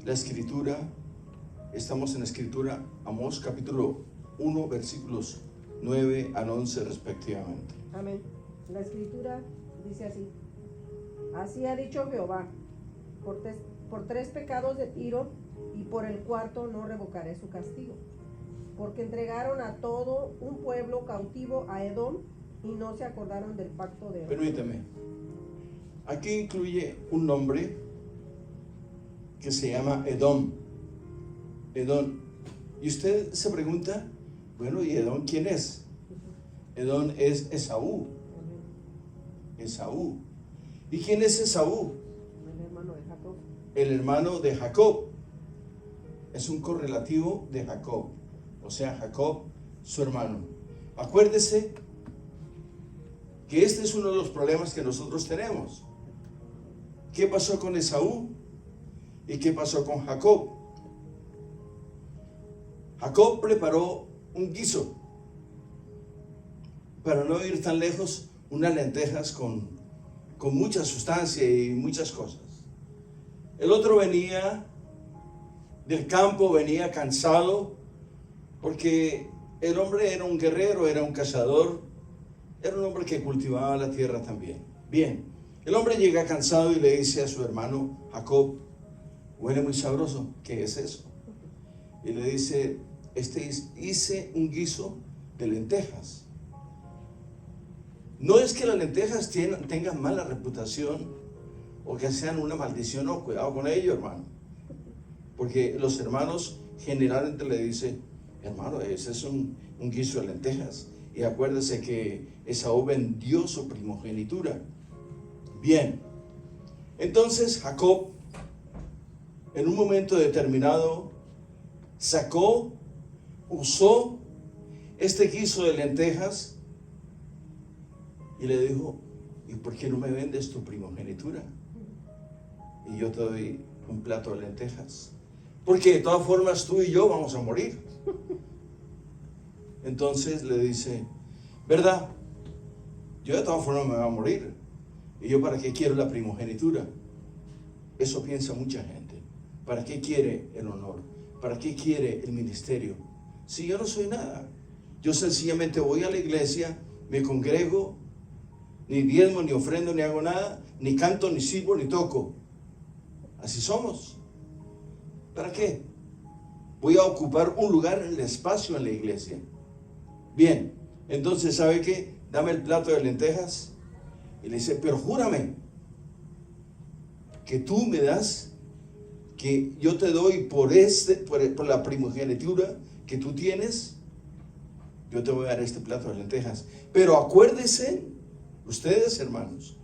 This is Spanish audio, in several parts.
la escritura. Estamos en la escritura, Amós capítulo 1, versículos 9 al 11 respectivamente. Amén. La escritura dice así: así ha dicho Jehová, por 3 pecados de Tiro, y por el cuarto no revocaré su castigo, porque entregaron a todo un pueblo cautivo a Edom, y no se acordaron del pacto de Edom. Permítame, aquí incluye un nombre que se llama Edom. Edom. Y usted se pregunta, bueno, ¿y Edom quién es? Edom es Esaú. Esaú. ¿Y quién es Esaú? El hermano de Jacob. El hermano de Jacob. Es un correlativo de Jacob. O sea, Jacob, su hermano. Acuérdese que este es uno de los problemas que nosotros tenemos. ¿Qué pasó con Esaú? ¿Y qué pasó con Jacob? Jacob preparó un guiso. Para no ir tan lejos, unas lentejas con mucha sustancia y muchas cosas. El otro venía del campo, venía cansado, porque el hombre era un guerrero, era un cazador, era un hombre que cultivaba la tierra también. Bien, el hombre llega cansado y le dice a su hermano Jacob, huele muy sabroso, ¿qué es eso? Y le dice, hice un guiso de lentejas. No es que las lentejas tengan mala reputación o que sean una maldición, no, cuidado con ello, hermano. Porque los hermanos generalmente le dicen, hermano, ese es un guiso de lentejas. Y acuérdese que Esaú vendió su primogenitura. Bien, entonces Jacob, en un momento determinado, usó este guiso de lentejas y le dijo, ¿y por qué no me vendes tu primogenitura? Y yo te doy un plato de lentejas. Porque de todas formas tú y yo vamos a morir. Entonces le dice, ¿verdad? Yo de todas formas me voy a morir. ¿Y yo para qué quiero la primogenitura? Eso piensa mucha gente. ¿Para qué quiere el honor? ¿Para qué quiere el ministerio? Si yo no soy nada. Yo sencillamente voy a la iglesia, me congrego, ni diezmo, ni ofrendo, ni hago nada, ni canto, ni sirvo, ni toco. Así somos. ¿Para qué? Voy a ocupar un lugar en el espacio en la iglesia. Bien, entonces, ¿sabe qué? Dame el plato de lentejas. Y le dice, pero júrame que tú me das, que yo te doy por la primogenitura que tú tienes, yo te voy a dar este plato de lentejas. Pero acuérdense, ustedes hermanos,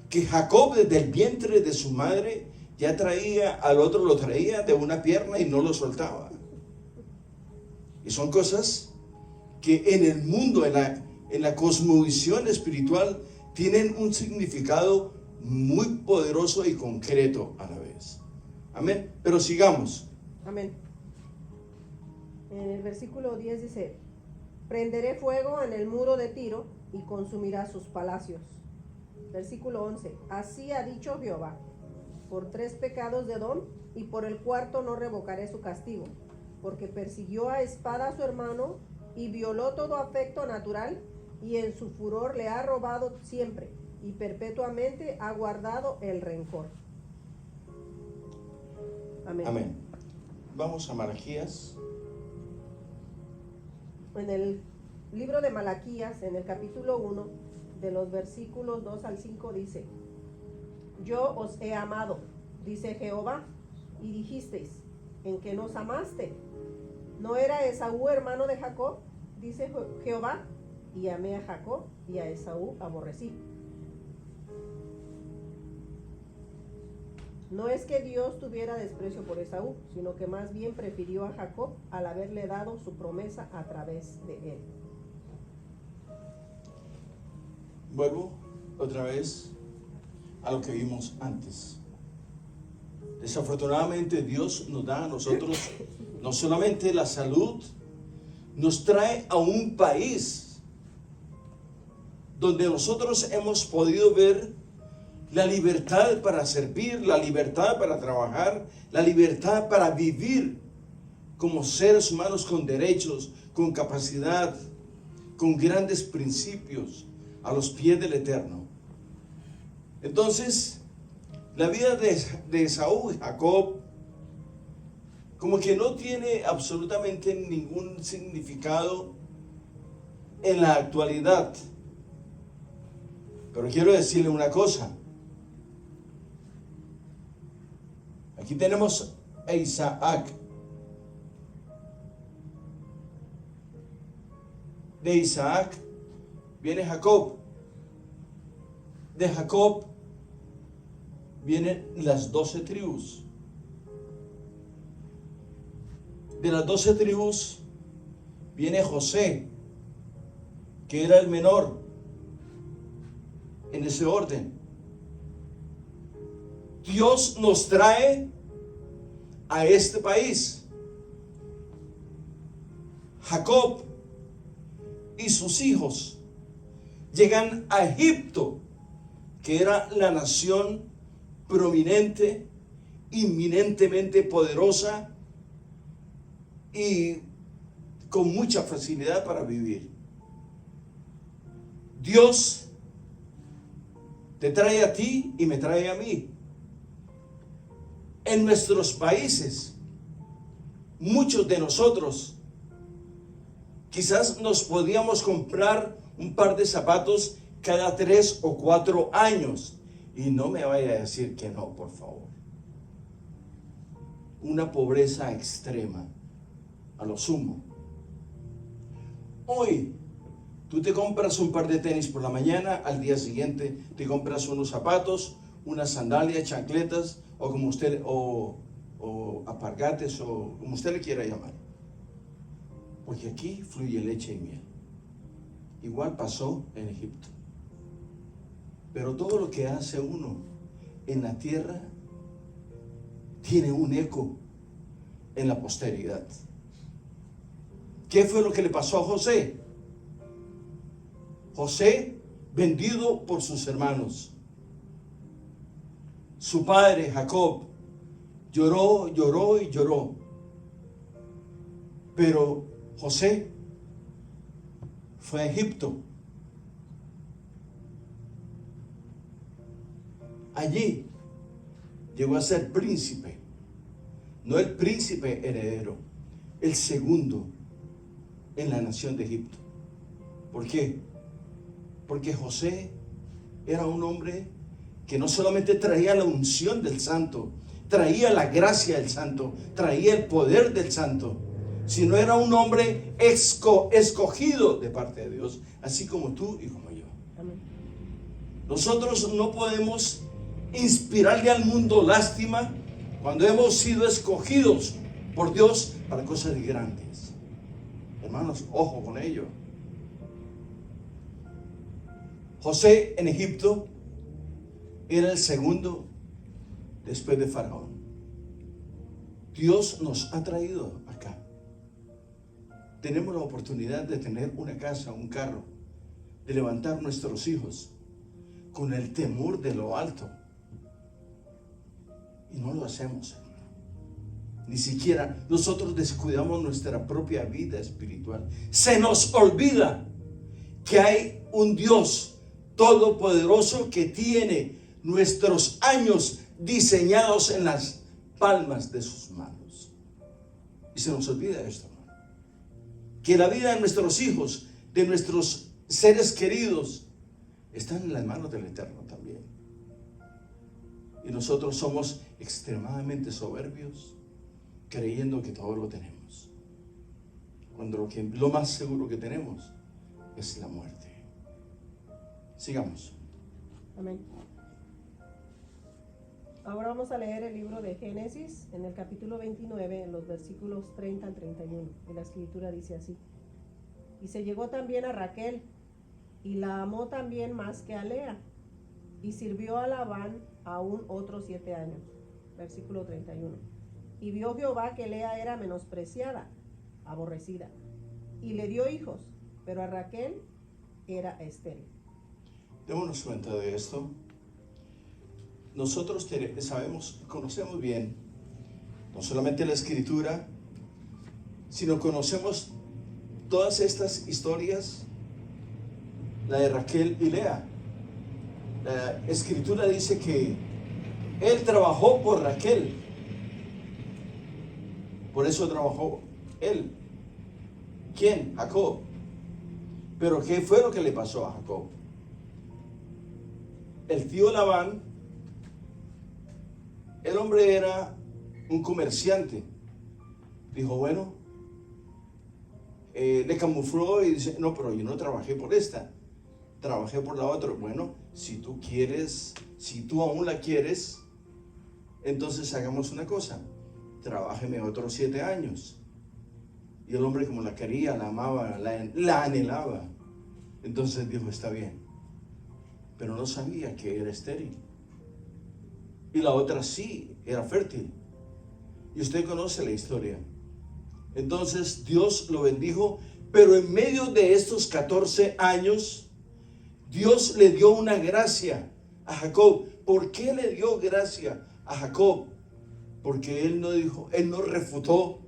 que Jacob desde el vientre de su madre ya traía al otro, lo traía de una pierna y no lo soltaba. Y son cosas que en el mundo, en la cosmovisión espiritual, tienen un significado muy poderoso y concreto a la vez. Amén. Pero sigamos. Amén. En el versículo 10 dice, prenderé fuego en el muro de Tiro y consumirá sus palacios. Versículo 11, así ha dicho Jehová, por 3 pecados de Edom, y por el cuarto no revocaré su castigo, porque persiguió a espada a su hermano y violó todo afecto natural, y en su furor le ha robado siempre, y perpetuamente ha guardado el rencor. Amén. Amén. Vamos a Malaquías. En el libro de Malaquías, en el capítulo 1, de los versículos 2 al 5 dice, yo os he amado, dice Jehová, y dijisteis, ¿en qué nos amaste? ¿No era Esaú hermano de Jacob? Dice Jehová, y amé a Jacob y a Esaú aborrecí. No es que Dios tuviera desprecio por Esaú, sino que más bien prefirió a Jacob al haberle dado su promesa a través de él. Vuelvo otra vez a lo que vimos antes. Desafortunadamente Dios nos da a nosotros no solamente la salud, nos trae a un país donde nosotros hemos podido ver La libertad para servir, la libertad para trabajar, la libertad para vivir como seres humanos con derechos, con capacidad, con grandes principios a los pies del Eterno. Entonces, la vida de Esaú y Jacob como que no tiene absolutamente ningún significado en la actualidad. Pero quiero decirle una cosa. Aquí tenemos a Isaac. De Isaac viene Jacob. De Jacob vienen las 12 tribus. De las 12 tribus viene José, que era el menor en ese orden. Dios nos trae a este país. Jacob y sus hijos llegan a Egipto, que era la nación prominente, inminentemente poderosa y con mucha facilidad para vivir. Dios te trae a ti y me trae a mí. En nuestros países, muchos de nosotros quizás nos podíamos comprar un par de zapatos cada 3 o 4 años. Y no me vaya a decir que no, por favor. Una pobreza extrema, a lo sumo. Hoy, tú te compras un par de tenis por la mañana, al día siguiente te compras unos zapatos, unas sandalias, chancletas, o como usted, o alpargates, o como usted le quiera llamar. Porque aquí fluye leche y miel. Igual pasó en Egipto. Pero todo lo que hace uno en la tierra tiene un eco en la posteridad. ¿Qué fue lo que le pasó a José? José, vendido por sus hermanos. Su padre, Jacob, lloró, lloró y lloró. Pero José fue a Egipto. Allí llegó a ser príncipe. No el príncipe heredero, el segundo en la nación de Egipto. ¿Por qué? Porque José era un hombre que no solamente traía la unción del santo, traía la gracia del santo, traía el poder del santo, sino era un hombre escogido de parte de Dios, así como tú y como yo. Amén. Nosotros no podemos inspirarle al mundo lástima cuando hemos sido escogidos por Dios para cosas grandes. Hermanos, ojo con ello. José en Egipto era el segundo después de Faraón. Dios nos ha traído acá. Tenemos la oportunidad de tener una casa, un carro, de levantar nuestros hijos con el temor de lo alto. Y no lo hacemos, hermano. Ni siquiera nosotros descuidamos nuestra propia vida espiritual. Se nos olvida que hay un Dios todopoderoso que tiene nuestros años diseñados en las palmas de sus manos. Y se nos olvida esto, hermano. Que la vida de nuestros hijos, de nuestros seres queridos, están en las manos del Eterno también. Y nosotros somos extremadamente soberbios, creyendo que todo lo tenemos, cuando lo más seguro que tenemos es la muerte. Sigamos. Amén. Ahora vamos a leer el libro de Génesis en el capítulo 29, en los versículos 30 al 31. Y la escritura dice así: y se llegó también a Raquel, y la amó también más que a Lea, y sirvió a Labán aún otros 7 años. Versículo 31. Y vio Jehová que Lea era menospreciada, aborrecida, y le dio hijos, pero a Raquel era estéril. Démonos cuenta de esto. nosotros conocemos bien, no solamente la Escritura, sino conocemos todas estas historias, la de Raquel y Lea. La Escritura dice que él trabajó por Raquel, por eso trabajó él. ¿Quién? Jacob. Pero ¿qué fue lo que le pasó a Jacob? El tío Labán, el hombre era un comerciante. Dijo, bueno, le camufló y dice, no, pero yo no trabajé por esta, trabajé por la otra. Bueno, si tú quieres, si tú aún la quieres, entonces hagamos una cosa, trabájeme otros 7 años. Y el hombre, como la quería, la amaba, la anhelaba, entonces dijo, está bien. Pero no sabía que era estéril. Y la otra sí, era fértil. Y usted conoce la historia. Entonces Dios lo bendijo, pero en medio de estos 14 años, Dios le dio una gracia a Jacob. ¿Por qué le dio gracia a Jacob? Porque él no refutó.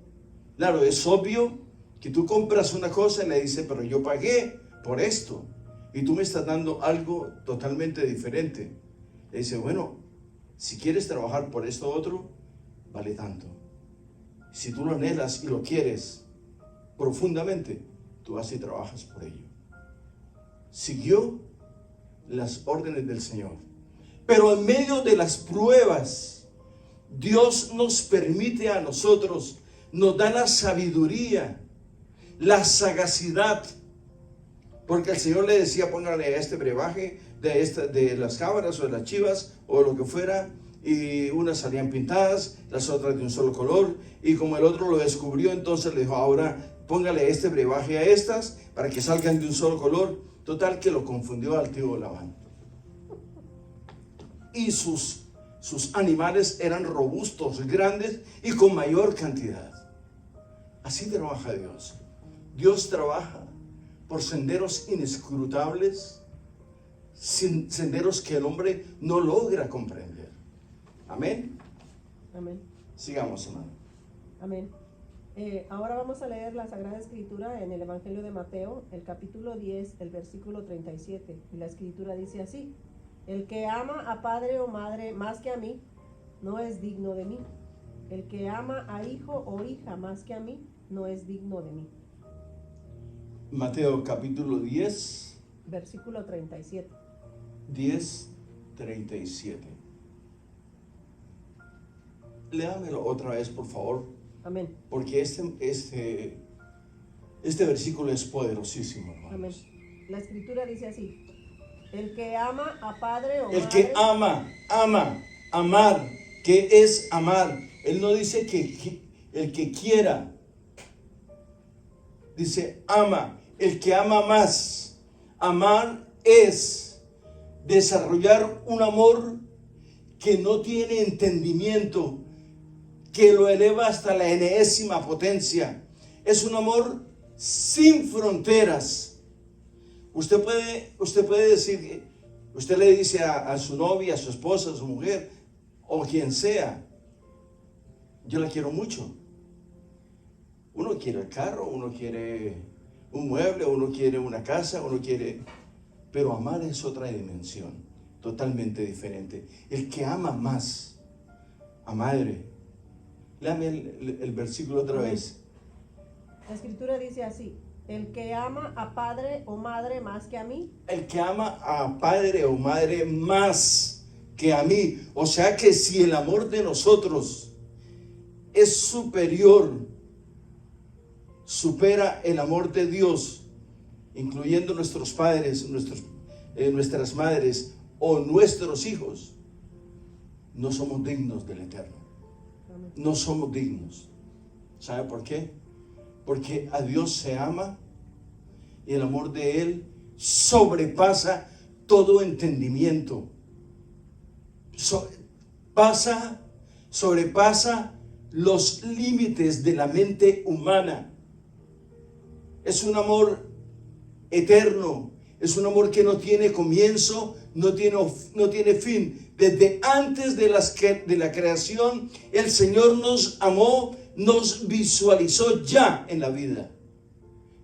Claro, es obvio que tú compras una cosa y le dices, pero yo pagué por esto y tú me estás dando algo totalmente diferente. Le dice, bueno, si quieres trabajar por esto otro, vale tanto. Si tú lo anhelas y lo quieres profundamente, tú vas y trabajas por ello. Siguió las órdenes del Señor. Pero en medio de las pruebas, Dios nos permite a nosotros, nos da la sabiduría, la sagacidad. Porque el Señor le decía, póngale este brebaje de las cabras o de las chivas o lo que fuera, y unas salían pintadas, las otras de un solo color, y como el otro lo descubrió, entonces le dijo, ahora póngale este brebaje a estas para que salgan de un solo color. Total que lo confundió al tío Labán. Y sus animales eran robustos, grandes y con mayor cantidad. Así trabaja Dios. Dios trabaja por senderos inescrutables, senderos que el hombre no logra comprender. Amén. Amén. Sigamos, hermano. Amén. Ahora vamos a leer la Sagrada Escritura en el Evangelio de Mateo, el capítulo 10, el versículo 37. Y la Escritura dice así: el que ama a padre o madre más que a mí, no es digno de mí. El que ama a hijo o hija más que a mí, no es digno de mí. Mateo capítulo 10, versículo 37. 10, 37. Léamelo otra vez, por favor. Amén. Porque este versículo es poderosísimo, hermanos. Amén. La Escritura dice así: el que ama a padre o el madre. Que ama, amar. ¿Qué es amar? Él no dice que el que quiera. Dice ama. El que ama más. Amar es desarrollar un amor que no tiene entendimiento, que lo eleva hasta la enésima potencia. Es un amor sin fronteras. Usted puede decir, usted le dice a su novia, a su esposa, a su mujer, o quien sea, yo la quiero mucho. Uno quiere el carro, uno quiere un mueble, uno quiere una casa, pero amar es otra dimensión, totalmente diferente. El que ama más a madre. Léame el versículo otra vez. La Escritura dice así: el que ama a padre o madre más que a mí. El que ama a padre o madre más que a mí. O sea que si el amor de nosotros es superior, supera el amor de Dios, incluyendo nuestros padres, nuestras madres o nuestros hijos, no somos dignos del Eterno. No somos dignos. ¿Sabe por qué? Porque a Dios se ama y el amor de Él sobrepasa todo entendimiento. Sobrepasa los límites de la mente humana. Es un amor eterno, es un amor que no tiene comienzo, no tiene fin, Desde antes de la creación, el Señor nos amó, nos visualizó ya en la vida.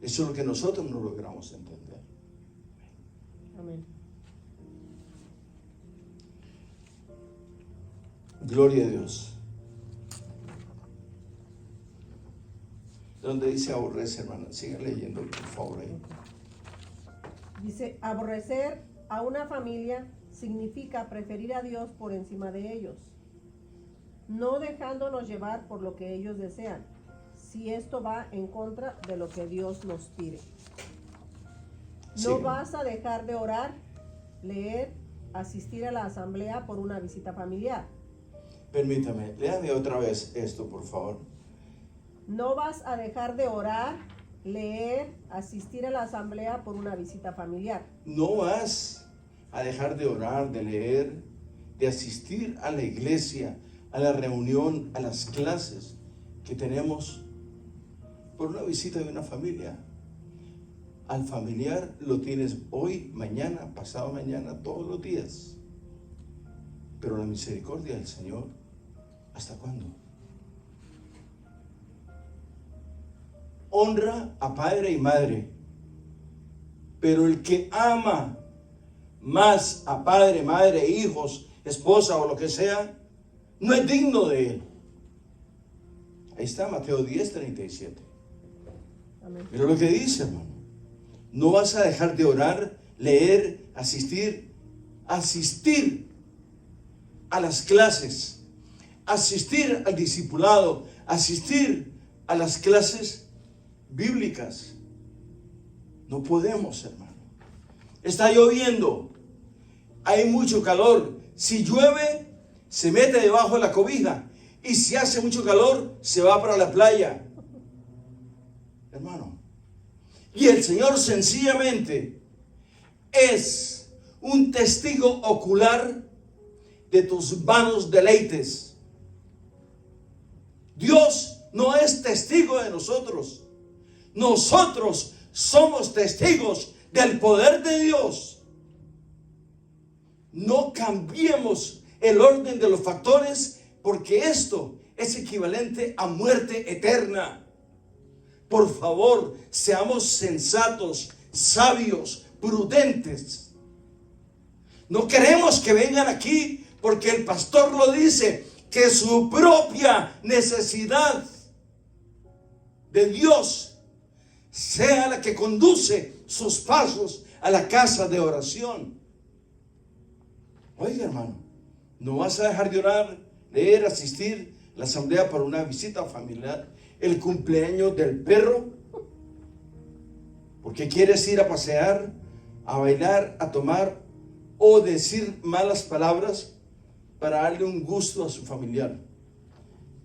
Eso es lo que nosotros no logramos entender. Amén. Gloria a Dios. ¿Dónde dice aborrece, hermana? Siga leyendo, por favor. Ahí. Dice, aborrecer a una familia significa preferir a Dios por encima de ellos, no dejándonos llevar por lo que ellos desean, si esto va en contra de lo que Dios nos pide. No Sí. vas a dejar de orar, leer, asistir a la asamblea por una visita familiar. Permítame, léame otra vez esto, por favor. No vas a dejar de orar, leer, asistir a la asamblea por una visita familiar. No vas a dejar de orar, de leer, de asistir a la iglesia, a la reunión, a las clases que tenemos por una visita de una familia. Al familiar lo tienes hoy, mañana, pasado mañana, todos los días. Pero la misericordia del Señor, ¿hasta cuándo? Honra a padre y madre, pero el que ama más a padre, madre, hijos, esposa o lo que sea, no es digno de él. Ahí está Mateo 10:37. Amén. Mira lo que dice, hermano. No vas a dejar de orar, leer, asistir a las clases, asistir al discipulado, asistir a las clases bíblicas. No podemos, hermano. Está lloviendo, hay mucho calor. Si llueve, se mete debajo de la cobija, y si hace mucho calor, se va para la playa, hermano. Y el Señor sencillamente es un testigo ocular de tus vanos deleites. Dios no es testigo de nosotros. Nosotros somos testigos del poder de Dios. No cambiemos el orden de los factores, porque esto es equivalente a muerte eterna. Por favor, seamos sensatos, sabios, prudentes. No queremos que vengan aquí porque el pastor lo dice, que su propia necesidad de Dios sea la que conduce sus pasos a la casa de oración. Oiga, hermano, no vas a dejar de orar, leer, asistir a la asamblea para una visita familiar, el cumpleaños del perro, porque quieres ir a pasear, a bailar, a tomar o decir malas palabras para darle un gusto a su familiar.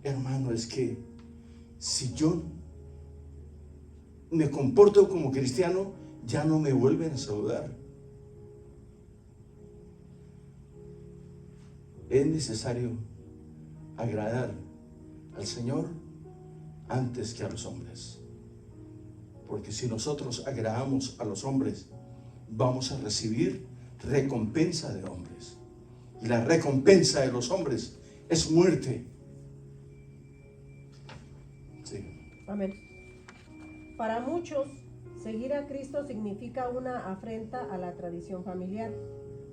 Hermano, es que si yo me comporto como cristiano, ya no me vuelven a saludar. Es necesario agradar al Señor antes que a los hombres, porque si nosotros agradamos a los hombres, vamos a recibir recompensa de hombres, y la recompensa de los hombres es muerte. Sí. Amén. Para muchos, seguir a Cristo significa una afrenta a la tradición familiar,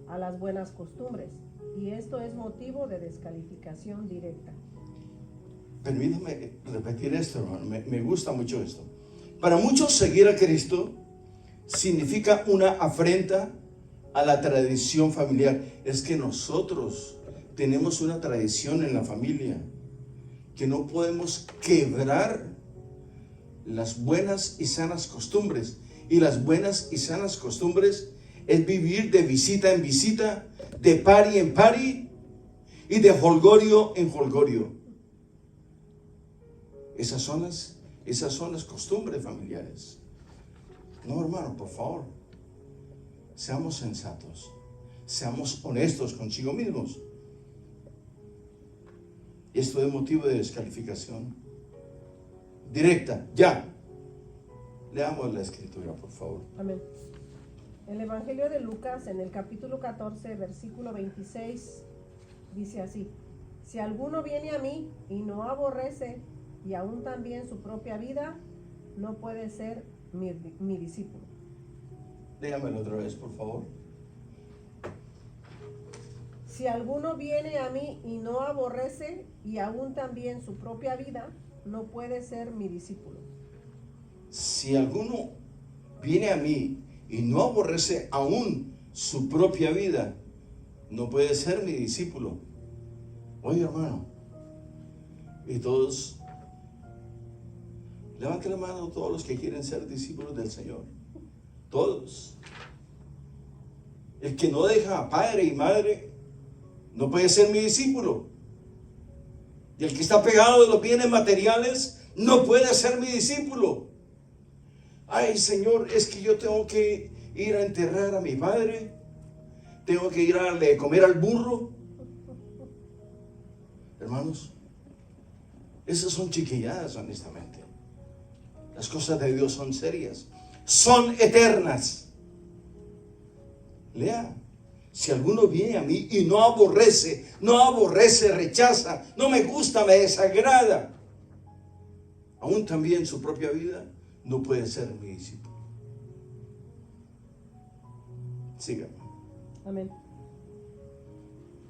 a las buenas costumbres, y esto es motivo de descalificación directa. Permítame repetir esto, hermano, me gusta mucho esto. Para muchos, seguir a Cristo significa una afrenta a la tradición familiar. Es que nosotros tenemos una tradición en la familia que no podemos quebrar las buenas y sanas costumbres. Y las buenas y sanas costumbres es vivir de visita en visita, de pari en pari y de jolgorio en jolgorio. Esas son las costumbres familiares. No, hermano, por favor, seamos sensatos, seamos honestos consigo mismos. Esto es motivo de descalificación directa, ya. Leamos la escritura, por favor. Amén. El Evangelio de Lucas, en el capítulo 14, versículo 26 dice así: si alguno viene a mí y no aborrece y aún también su propia vida, no puede ser mi discípulo. Dígamelo otra vez, por favor. Si alguno viene a mí y no aborrece y aún también su propia vida, no puede ser mi discípulo. Si alguno viene a mí y no aborrece aún su propia vida, no puede ser mi discípulo. Oye, hermano, y todos, levanten la mano todos los que quieren ser discípulos del Señor. Todos. El que no deja a padre y madre no puede ser mi discípulo. Y el que está pegado de los bienes materiales no puede ser mi discípulo. Ay, Señor, es que yo tengo que ir a enterrar a mi padre, tengo que ir a darle de comer al burro. Hermanos, esas son chiquilladas, honestamente. Las cosas de Dios son serias, son eternas. Lea: si alguno viene a mí y no aborrece, rechaza, no me gusta, me desagrada, aún también su propia vida, no puede ser mi discípulo. Sígame. Amén.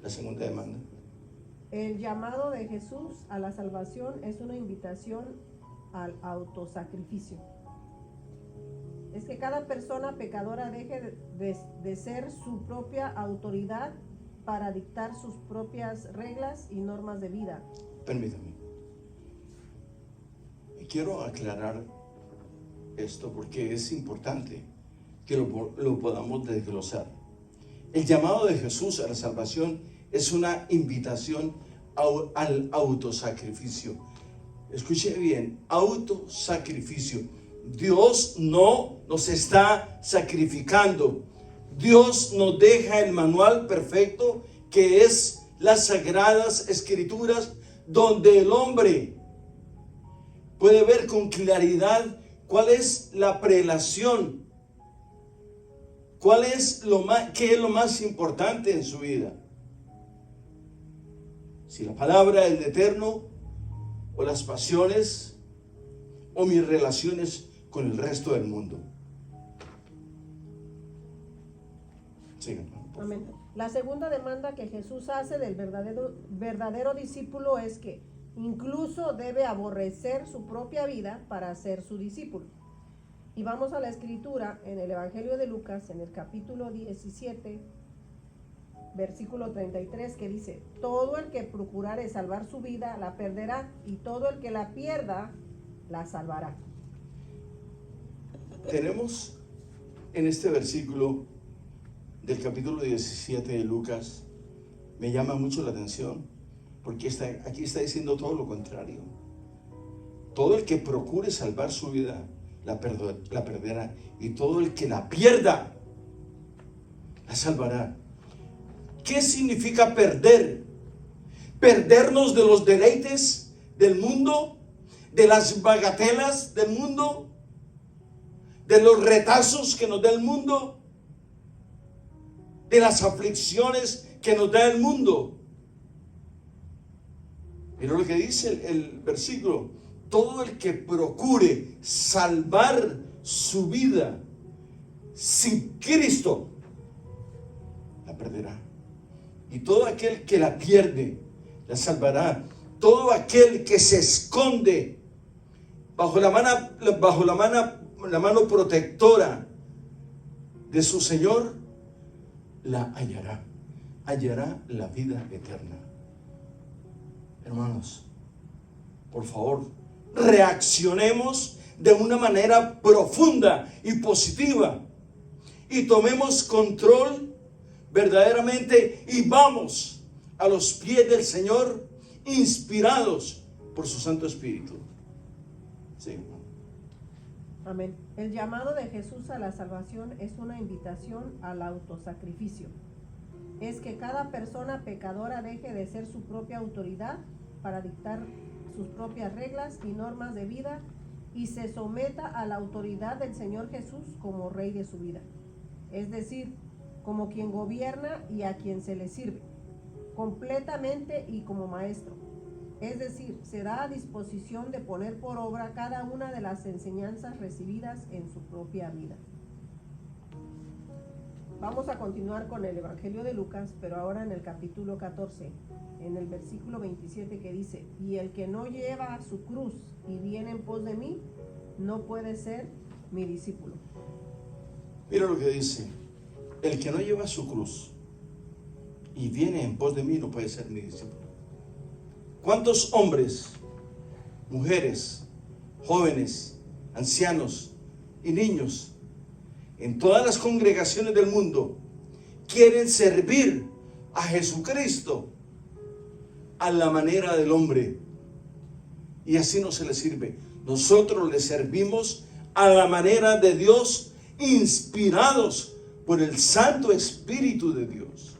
La segunda demanda. El llamado de Jesús a la salvación es una invitación al autosacrificio. Es que cada persona pecadora deje de ser su propia autoridad para dictar sus propias reglas y normas de vida. Permítame. Y quiero aclarar esto porque es importante que lo podamos desglosar. El llamado de Jesús a la salvación es una invitación al autosacrificio. Escuche bien, autosacrificio. Dios no nos está sacrificando. Dios nos deja el manual perfecto, que es las Sagradas Escrituras, donde el hombre puede ver con claridad cuál es la prelación, qué es lo más importante en su vida. Si la palabra del Eterno, o las pasiones, o mis relaciones con el resto del mundo. Sigan. Amén. La segunda demanda que Jesús hace del verdadero discípulo es que incluso debe aborrecer su propia vida para ser su discípulo. Y vamos a la escritura en el Evangelio de Lucas, en el capítulo 17, versículo 33, que dice: todo el que procurare salvar su vida la perderá, y todo el que la pierda la salvará. Tenemos en este versículo del capítulo 17 de Lucas, me llama mucho la atención, porque aquí está diciendo todo lo contrario. Todo el que procure salvar su vida la perderá, y todo el que la pierda la salvará. ¿Qué significa perder? Perdernos de los deleites del mundo, de las bagatelas del mundo, de los retazos que nos da el mundo, de las aflicciones que nos da el mundo. Mira lo que dice el versículo: todo el que procure salvar su vida sin Cristo la perderá, y todo aquel que la pierde la salvará. Todo aquel que se esconde bajo la mano protectora de su Señor la hallará la vida eterna. Hermanos, por favor, reaccionemos de una manera profunda y positiva, y tomemos control verdaderamente, y vamos a los pies del Señor, inspirados por su Santo Espíritu. Sí. Amén. El llamado de Jesús a la salvación es una invitación al autosacrificio. Es que cada persona pecadora deje de ser su propia autoridad para dictar sus propias reglas y normas de vida, y se someta a la autoridad del Señor Jesús como Rey de su vida, es decir, como quien gobierna y a quien se le sirve. completamente y como maestro. Es decir, se da a disposición de poner por obra cada una de las enseñanzas recibidas en su propia vida. Vamos a continuar con el Evangelio de Lucas, pero ahora en el capítulo 14, en el versículo 27, que dice: y el que no lleva su cruz y viene en pos de mí, no puede ser mi discípulo. Mira lo que dice: el que no lleva su cruz y viene en pos de mí no puede ser mi discípulo. ¿Cuántos hombres, mujeres, jóvenes, ancianos y niños en todas las congregaciones del mundo quieren servir a Jesucristo a la manera del hombre? Y así no se les sirve. Nosotros le servimos a la manera de Dios, inspirados por el Santo Espíritu de Dios.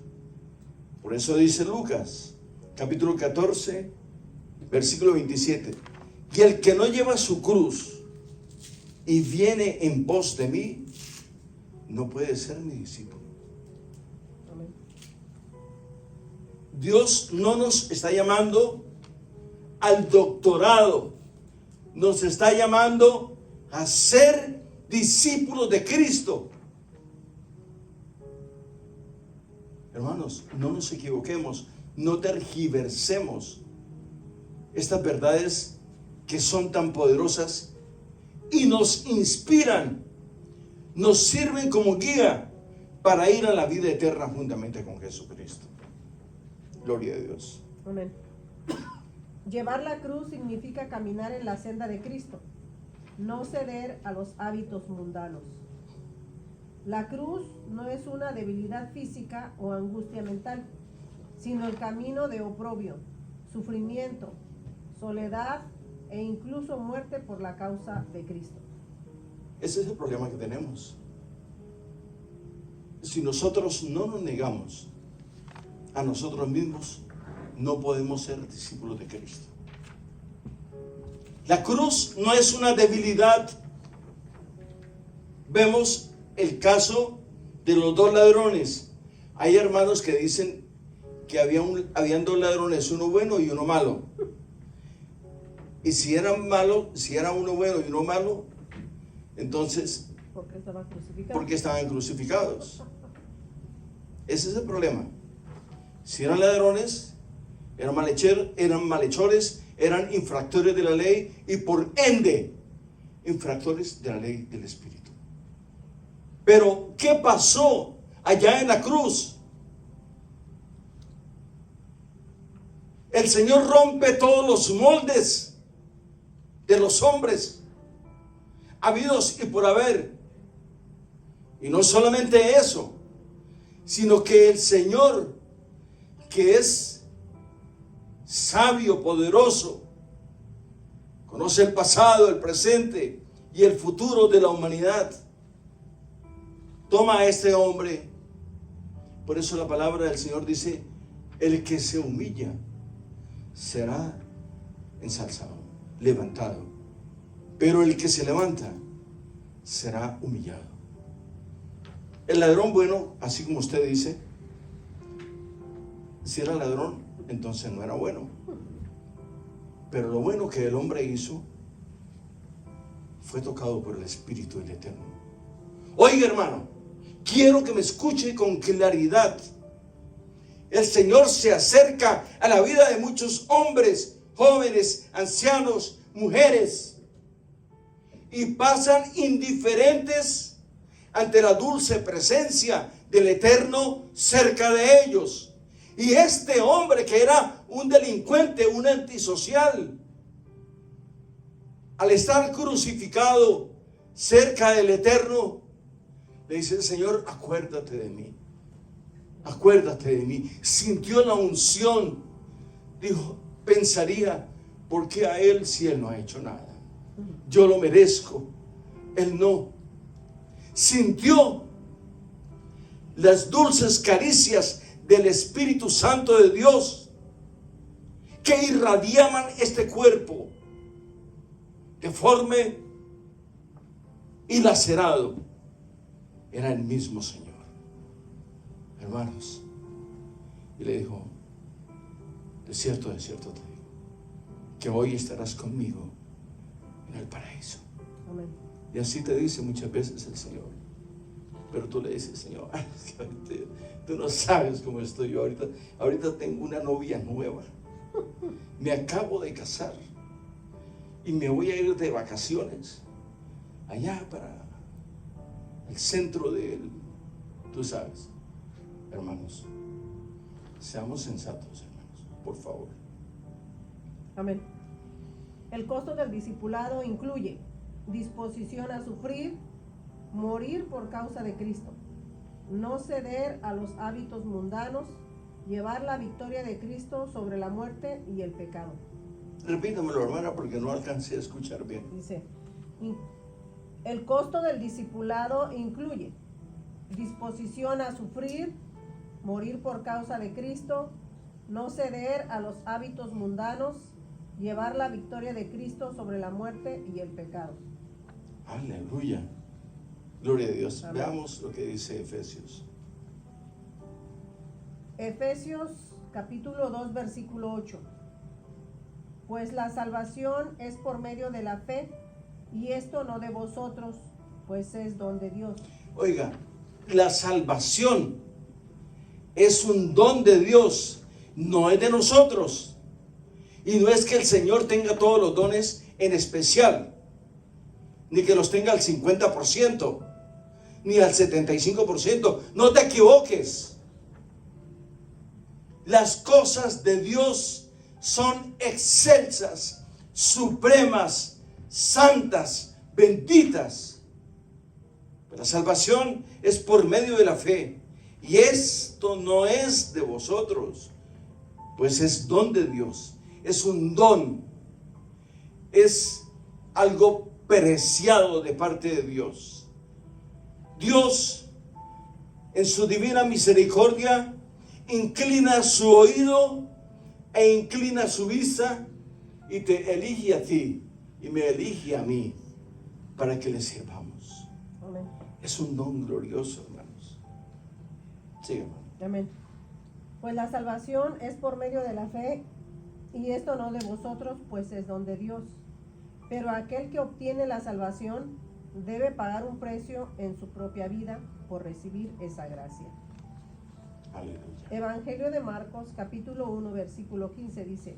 Por eso dice Lucas capítulo 14, versículo 27: y el que no lleva su cruz y viene en pos de mí, no puede ser mi discípulo. Amén. Dios no nos está llamando al doctorado, nos está llamando a ser discípulos de Cristo. Hermanos, no nos equivoquemos, no tergiversemos estas verdades que son tan poderosas y nos inspiran, nos sirven como guía para ir a la vida eterna juntamente con Jesucristo. Gloria a Dios. Amén. Llevar la cruz significa caminar en la senda de Cristo, no ceder a los hábitos mundanos. La cruz no es una debilidad física o angustia mental, sino el camino de oprobio, sufrimiento, soledad e incluso muerte por la causa de Cristo. Ese es el problema que tenemos. Si nosotros no nos negamos a nosotros mismos, no podemos ser discípulos de Cristo. La cruz no es una debilidad. Vemos el caso de los dos ladrones. Hay hermanos que dicen que habían dos ladrones, uno bueno y uno malo. Y si era uno bueno y uno malo, entonces, ¿Por qué estaban crucificados? porque estaban crucificados. Ese es el problema. Si eran ladrones, eran malhechores, eran infractores de la ley y por ende, infractores de la ley del Espíritu. Pero, ¿qué pasó allá en la cruz? El Señor rompe todos los moldes de los hombres habidos y por haber. Y no solamente eso, sino que el Señor, que es sabio, poderoso, conoce el pasado, el presente y el futuro de la humanidad, toma a este hombre. Por eso la palabra del Señor dice: el que se humilla será ensalzado, levantado, pero el que se levanta será humillado. El ladrón bueno, así como usted dice, si era ladrón, entonces no era bueno. Pero lo bueno que el hombre hizo fue tocado por el Espíritu del Eterno. Oiga, hermano, quiero que me escuche con claridad. El Señor se acerca a la vida de muchos hombres, jóvenes, ancianos, mujeres, y pasan indiferentes ante la dulce presencia del Eterno cerca de ellos. Y este hombre, que era un delincuente, un antisocial, al estar crucificado cerca del Eterno, le dice: Señor, acuérdate de mí, acuérdate de mí. Sintió la unción. Dijo, pensaría, ¿por qué a él si él no ha hecho nada? Yo lo merezco, él no. Sintió las dulces caricias del Espíritu Santo de Dios que irradiaban este cuerpo deforme y lacerado. Era el mismo Señor, hermanos. Y le dijo: de cierto te digo, que hoy estarás conmigo en el paraíso. Amén. Y así te dice muchas veces el Señor. Pero tú le dices, Señor, tú no sabes cómo estoy yo ahorita. Ahorita tengo una novia nueva. Me acabo de casar. Y me voy a ir de vacaciones allá para el centro del... Tú sabes, hermanos, seamos sensatos, hermanos, por favor. Amén. El costo del discipulado incluye disposición a sufrir, morir por causa de Cristo, no ceder a los hábitos mundanos, llevar la victoria de Cristo sobre la muerte y el pecado. Repítamelo, hermana, porque no alcancé a escuchar bien. Dice, el costo del discipulado incluye disposición a sufrir, morir por causa de Cristo, no ceder a los hábitos mundanos, llevar la victoria de Cristo sobre la muerte y el pecado. Aleluya. Gloria a Dios. Amén. Veamos lo que dice Efesios. Efesios capítulo 2 versículo 8. Pues la salvación es por medio de la fe, y esto no de vosotros, pues es don de Dios. Oiga, la salvación es un don de Dios, no es de nosotros. Y no es que el Señor tenga todos los dones en especial, ni que los tenga al 50%, ni al 75%. No te equivoques. Las cosas de Dios son excelsas, supremas, santas, benditas. Pero la salvación es por medio de la fe. Y esto no es de vosotros, pues es don de Dios. Es un don. Es algo preciado de parte de Dios. Dios, en su divina misericordia, inclina su oído e inclina su vista y te elige a ti y me elige a mí para que le sirvamos. Amén. Es un don glorioso, hermanos. Sigue, hermano. Amén. Pues la salvación es por medio de la fe, y esto no de vosotros, pues es don de Dios. Pero aquel que obtiene la salvación debe pagar un precio en su propia vida por recibir esa gracia. Aleluya. Evangelio de Marcos, capítulo 1, versículo 15 dice,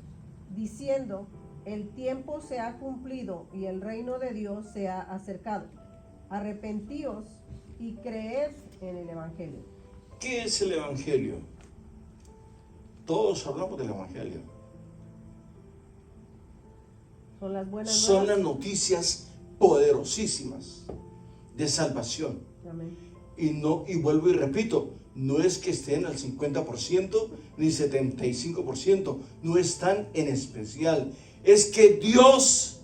diciendo, el tiempo se ha cumplido y el reino de Dios se ha acercado. Arrepentíos y creed en el Evangelio. ¿Qué es el Evangelio? Todos hablamos del Evangelio. Son las buenas Son nuevas. las noticias poderosísimas de salvación. Amén. Y vuelvo y repito, no es que estén al 50% ni 75%, no están en especial. Es que Dios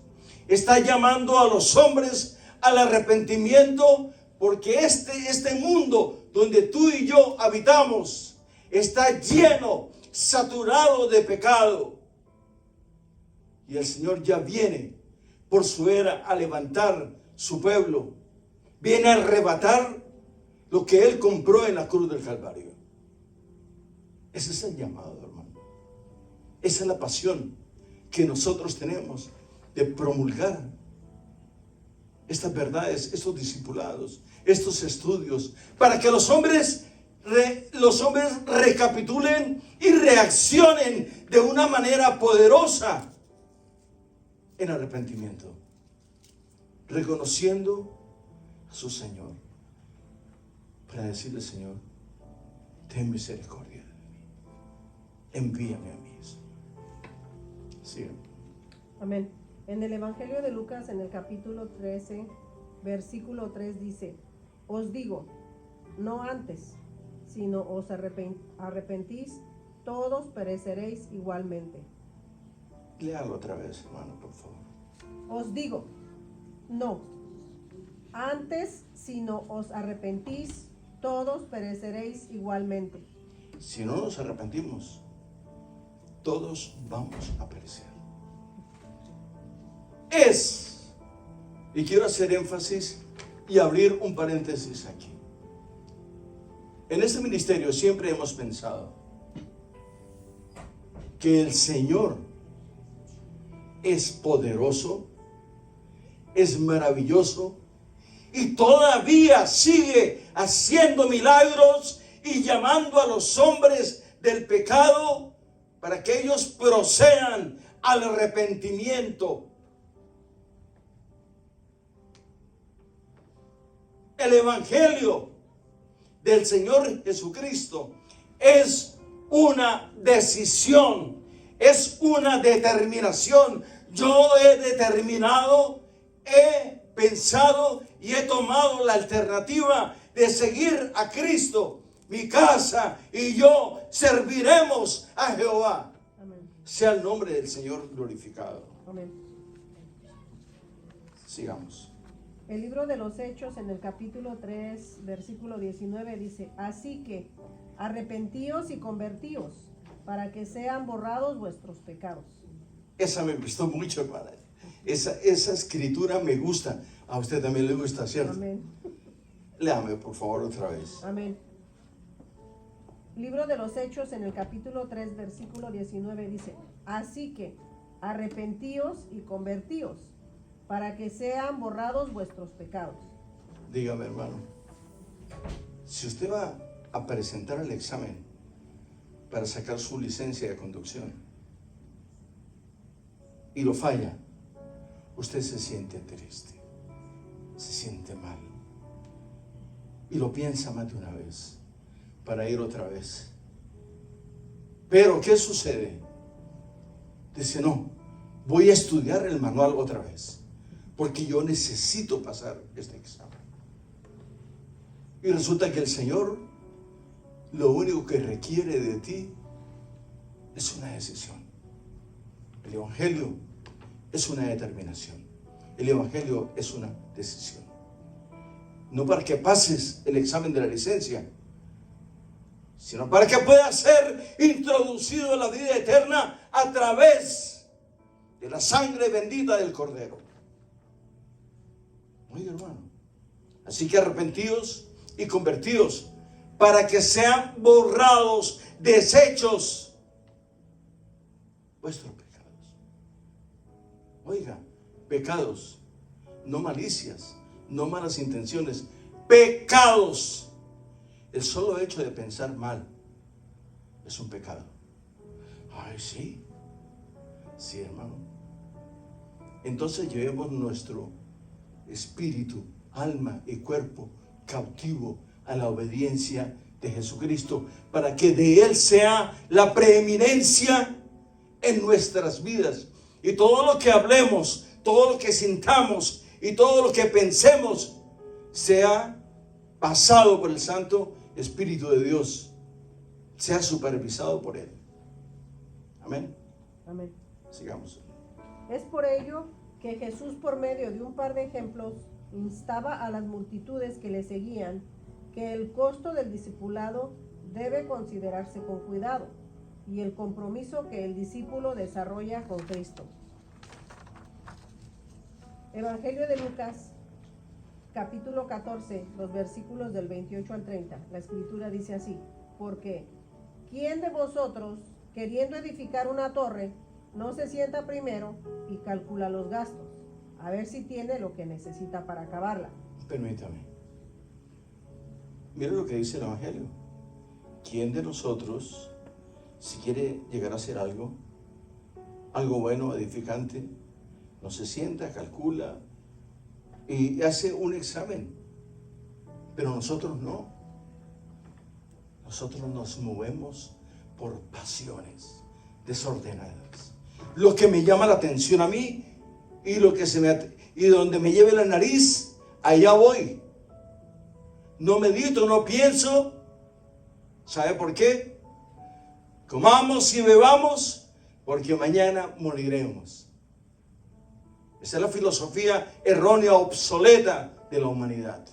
está llamando a los hombres al arrepentimiento, porque este mundo donde tú y yo habitamos está lleno, saturado de pecado. Y el Señor ya viene por su era a levantar su pueblo. Viene a arrebatar lo que Él compró en la cruz del Calvario. Ese es el llamado, hermano. Esa es la pasión que nosotros tenemos de promulgar estas verdades, estos discipulados, estos estudios, para que los hombres recapitulen y reaccionen de una manera poderosa en arrepentimiento, reconociendo a su Señor, para decirle: Señor, ten misericordia de mí, envíame a mí, Señor. Sí. Amén. En el Evangelio de Lucas, en el capítulo 13, versículo 3 dice, os digo, no antes, sino os arrepentís, todos pereceréis igualmente. Léalo otra vez, hermano, por favor. Os digo, no, antes, sino os arrepentís, todos pereceréis igualmente. Si no nos arrepentimos, todos vamos a perecer. Y quiero hacer énfasis y abrir un paréntesis aquí. En este ministerio siempre hemos pensado que el Señor es poderoso, es maravilloso y todavía sigue haciendo milagros y llamando a los hombres del pecado para que ellos procedan al arrepentimiento. El Evangelio del Señor Jesucristo es una decisión, es una determinación. Yo he determinado, he pensado y he tomado la alternativa de seguir a Cristo. Mi casa y yo serviremos a Jehová. Amén. Sea el nombre del Señor glorificado. Amén. Sigamos. El libro de los Hechos, en el capítulo 3, versículo 19, dice: así que arrepentíos y convertíos, para que sean borrados vuestros pecados. Esa me gustó mucho, hermana. Esa escritura me gusta. A usted también le gusta, ¿cierto? Amén. Léame, por favor, otra vez. Amén. Libro de los Hechos, en el capítulo 3, versículo 19, dice: así que arrepentíos y convertíos, para que sean borrados vuestros pecados. Dígame, hermano, si usted va a presentar el examen para sacar su licencia de conducción y lo falla, usted se siente triste, se siente mal y lo piensa más de una vez para ir otra vez. Pero ¿qué sucede? Dice: no, voy a estudiar el manual otra vez, porque yo necesito pasar este examen. Y resulta que el Señor lo único que requiere de ti es una decisión. El Evangelio es una determinación. El Evangelio es una decisión. No para que pases el examen de la licencia, sino para que puedas ser introducido en la vida eterna a través de la sangre bendita del Cordero. Oye, hermano, así que arrepentidos y convertidos, para que sean borrados, deshechos vuestros pecados. Oiga, pecados, no malicias, no malas intenciones, pecados. El solo hecho de pensar mal es un pecado. Ay, sí, sí, hermano. Entonces llevemos nuestro espíritu, alma y cuerpo cautivo a la obediencia de Jesucristo, para que de Él sea la preeminencia en nuestras vidas. Y todo lo que hablemos, todo lo que sintamos y todo lo que pensemos sea pasado por el Santo Espíritu de Dios, sea supervisado por Él. Amén. Amén. Sigamos. Es por ello que Jesús, por medio de un par de ejemplos, instaba a las multitudes que le seguían que el costo del discipulado debe considerarse con cuidado y el compromiso que el discípulo desarrolla con Cristo. Evangelio de Lucas, capítulo 14, los versículos del 28 al 30. La escritura dice así: porque ¿quién de vosotros, queriendo edificar una torre, no se sienta primero y calcula los gastos, a ver si tiene lo que necesita para acabarla? Permítame. Mira lo que dice el Evangelio. ¿Quién de nosotros, si quiere llegar a hacer algo bueno, edificante, no se sienta, calcula y hace un examen? Pero nosotros no. Nosotros nos movemos por pasiones desordenadas. Lo que me llama la atención a mí y lo que y donde me lleve la nariz, allá voy. No medito, no pienso. ¿Sabe por qué? Comamos y bebamos, porque mañana moriremos. Esa es la filosofía errónea, obsoleta de la humanidad.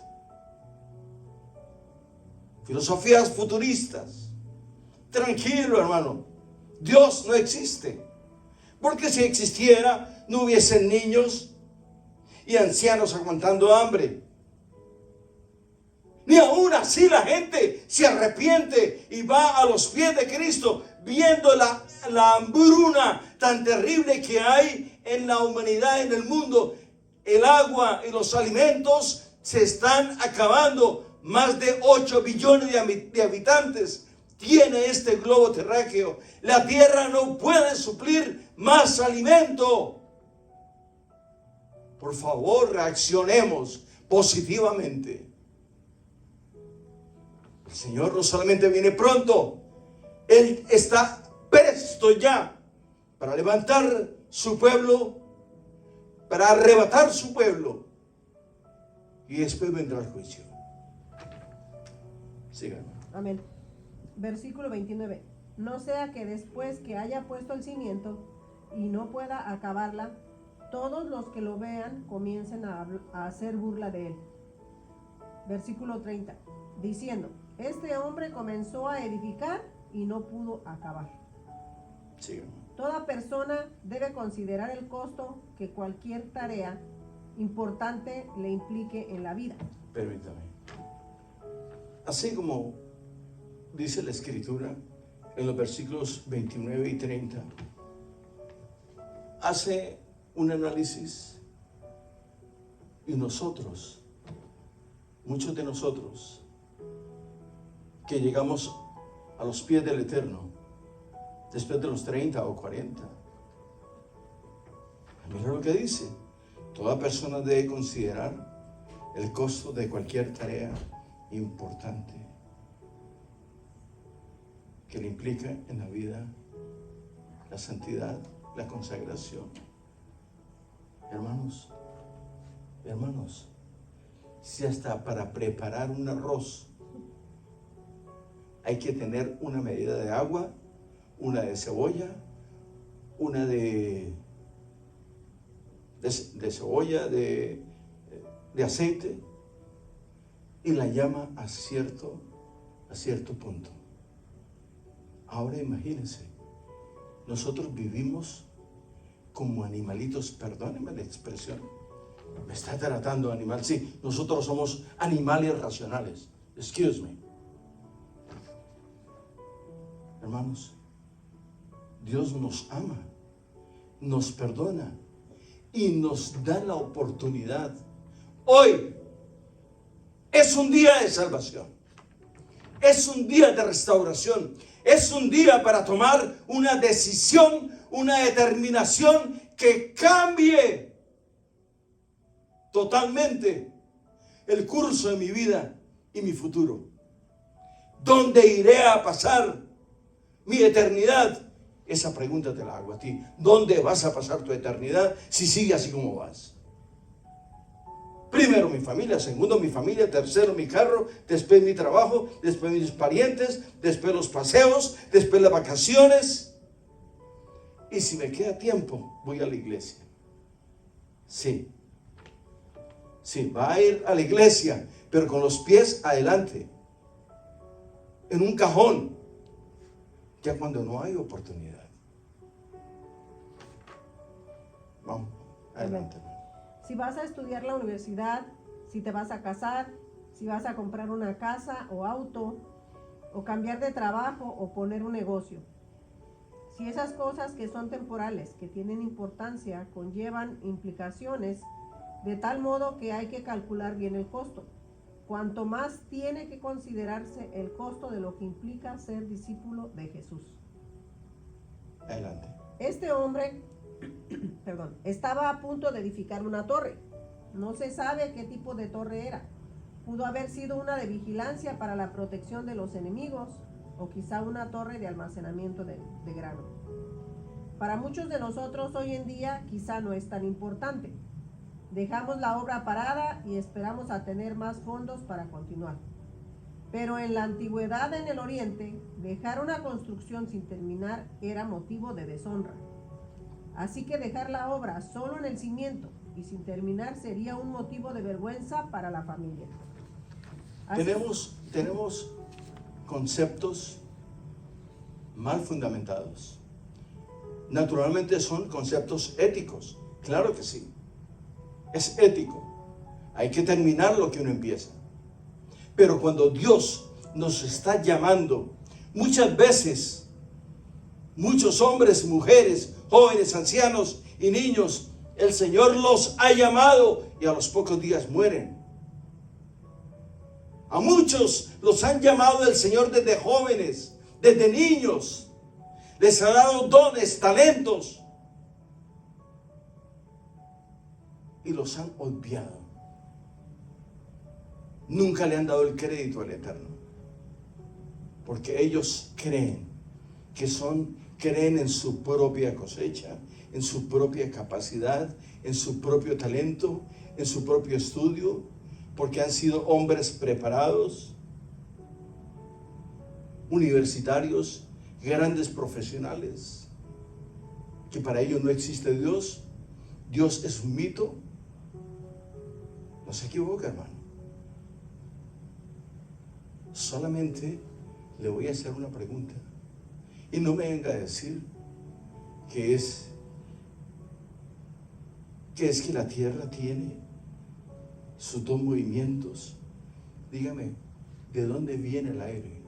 Filosofías futuristas. Tranquilo, hermano. Dios no existe. Porque si existiera, no hubiesen niños y ancianos aguantando hambre. Ni aún así la gente se arrepiente y va a los pies de Cristo, viendo la hambruna tan terrible que hay en la humanidad, en el mundo. El agua y los alimentos se están acabando. Más de 8 billones de habitantes tiene este globo terráqueo. La tierra no puede suplir más alimento. Por favor, reaccionemos positivamente. El Señor no solamente viene pronto, Él está presto ya para levantar su pueblo, para arrebatar su pueblo, y después vendrá el juicio. Sigan. Amén. Versículo 29. No sea que después que haya puesto el cimiento y no pueda acabarla, todos los que lo vean comiencen a hacer burla de él. Versículo 30. Diciendo, este hombre comenzó a edificar y no pudo acabar. Sigan. Toda persona debe considerar el costo que cualquier tarea importante le implique en la vida. Permítame. Así como dice la Escritura en los versículos 29 y 30, hace un análisis y nosotros, muchos de nosotros, que llegamos a los pies del Eterno después de los 30 o 40, mira lo que dice: toda persona debe considerar el costo de cualquier tarea importante que le implica en la vida la santidad, la consagración. Hermanos, si hasta para preparar un arroz hay que tener una medida de agua, una de cebolla, una de cebolla, de aceite, y la llama a cierto punto. Ahora imagínense, nosotros vivimos como animalitos, perdónenme la expresión, me está tratando animal, sí, nosotros somos animales racionales, excuse me. Hermanos, Dios nos ama, nos perdona y nos da la oportunidad. Hoy es un día de salvación, es un día de restauración, es un día para tomar una decisión, una determinación que cambie totalmente el curso de mi vida y mi futuro. ¿Dónde iré a pasar mi eternidad? Esa pregunta te la hago a ti. ¿Dónde vas a pasar tu eternidad si sigues así como vas? Primero mi familia, segundo mi familia, tercero mi carro, después mi trabajo, después mis parientes, después los paseos, después las vacaciones. Y si me queda tiempo, voy a la iglesia. Sí, va a ir a la iglesia, pero con los pies adelante, en un cajón, ya cuando no hay oportunidad. Vamos, adelante. Si vas a estudiar la universidad, si te vas a casar, si vas a comprar una casa o auto, o cambiar de trabajo o poner un negocio. Si esas cosas que son temporales, que tienen importancia, conllevan implicaciones, de tal modo que hay que calcular bien el costo. Cuanto más tiene que considerarse el costo de lo que implica ser discípulo de Jesús. Adelante. Este hombre estaba a punto de edificar una torre. No se sabe qué tipo de torre era. Pudo haber sido una de vigilancia para la protección de los enemigos, o quizá una torre de almacenamiento de grano. Para muchos de nosotros hoy en día quizá no es tan importante. Dejamos la obra parada y esperamos a tener más fondos para continuar. Pero en la antigüedad en el Oriente, dejar una construcción sin terminar era motivo de deshonra. Así que dejar la obra solo en el cimiento y sin terminar sería un motivo de vergüenza para la familia. Tenemos conceptos mal fundamentados. Naturalmente son conceptos éticos, claro que sí. Es ético. Hay que terminar lo que uno empieza. Pero cuando Dios nos está llamando, muchas veces, muchos hombres, mujeres, jóvenes, ancianos y niños, el Señor los ha llamado y a los pocos días mueren. A muchos los han llamado el Señor desde jóvenes, desde niños. Les ha dado dones, talentos. Y los han obviado. Nunca le han dado el crédito al Eterno. Porque ellos creen creen en su propia cosecha, en su propia capacidad, en su propio talento, en su propio estudio, porque han sido hombres preparados, universitarios, grandes profesionales, que para ellos no existe Dios. Dios es un mito. No se equivoca, hermano. Solamente le voy a hacer una pregunta. Y no me venga a decir que es que la tierra tiene sus dos movimientos. Dígame, ¿de dónde viene el aire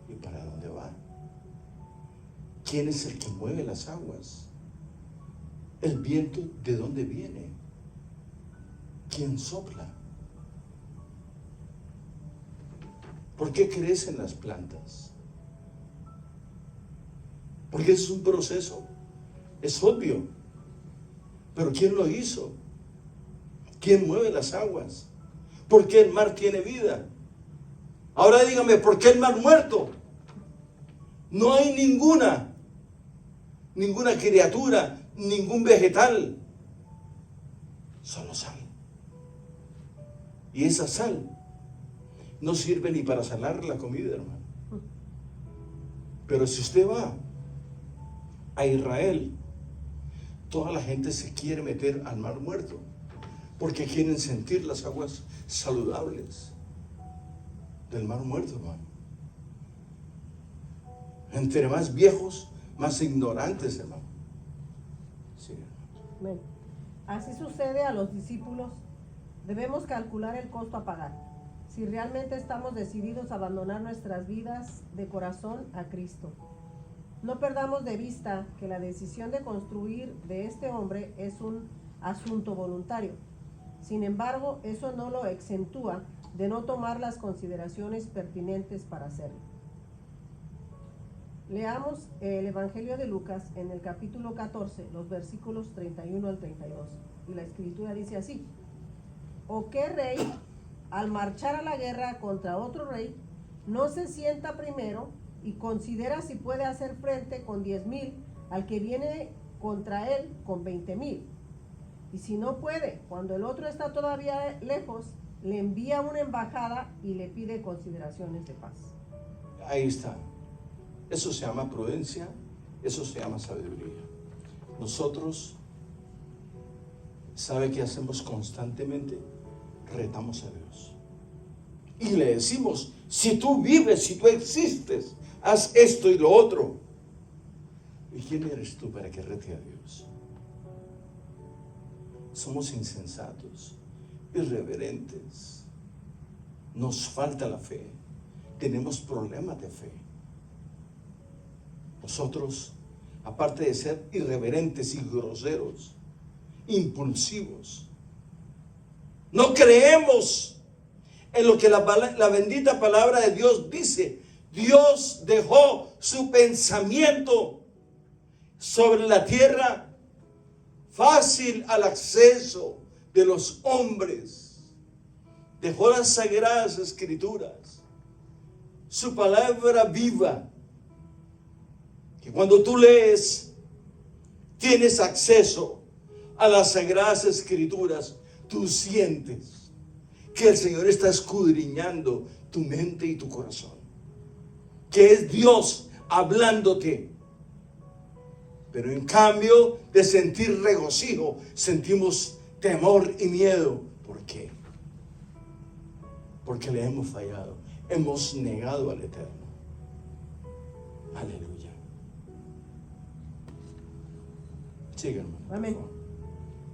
y para dónde va? ¿Quién es el que mueve las aguas? ¿El viento de dónde viene? ¿Quién sopla? ¿Por qué crecen las plantas? Porque es un proceso, es obvio. Pero ¿quién lo hizo? ¿Quién mueve las aguas? ¿Por qué el mar tiene vida? Ahora dígame, ¿por qué el mar muerto? No hay ninguna criatura, ningún vegetal, solo sal. Y esa sal no sirve ni para salar la comida, hermano. Pero si usted va a Israel, toda la gente se quiere meter al mar muerto, porque quieren sentir las aguas saludables del mar muerto, hermano. Entre más viejos, más ignorantes, hermano. Sí, hermano. Amén. Así sucede a los discípulos. Debemos calcular el costo a pagar, si realmente estamos decididos a abandonar nuestras vidas de corazón a Cristo. No perdamos de vista que la decisión de construir de este hombre es un asunto voluntario. Sin embargo, eso no lo exentúa de no tomar las consideraciones pertinentes para hacerlo. Leamos el Evangelio de Lucas en el capítulo 14, los versículos 31 al 32. Y la escritura dice así: ¿O qué rey, al marchar a la guerra contra otro rey, no se sienta primero y considera si puede hacer frente con 10,000 al que viene contra él con 20,000? Y si no puede, cuando el otro está todavía lejos, le envía una embajada y le pide consideraciones de paz. Ahí está. Eso se llama prudencia, eso se llama sabiduría. Nosotros, ¿sabe qué hacemos constantemente? Retamos a Dios. Y le decimos, si tú vives, si tú existes, haz esto y lo otro. ¿Y quién eres tú para que rete a Dios? Somos insensatos, irreverentes. Nos falta la fe. Tenemos problemas de fe. Nosotros, aparte de ser irreverentes y groseros, impulsivos, no creemos en lo que la bendita palabra de Dios dice. Dios dejó su pensamiento sobre la tierra fácil al acceso de los hombres. Dejó las sagradas escrituras, su palabra viva, que cuando tú lees tienes acceso a las sagradas escrituras. Tú sientes que el Señor está escudriñando tu mente y tu corazón, que es Dios hablándote. Pero en cambio de sentir regocijo, sentimos temor y miedo. ¿Por qué? Porque le hemos fallado, hemos negado al Eterno. Aleluya. Siga, hermano. Amén.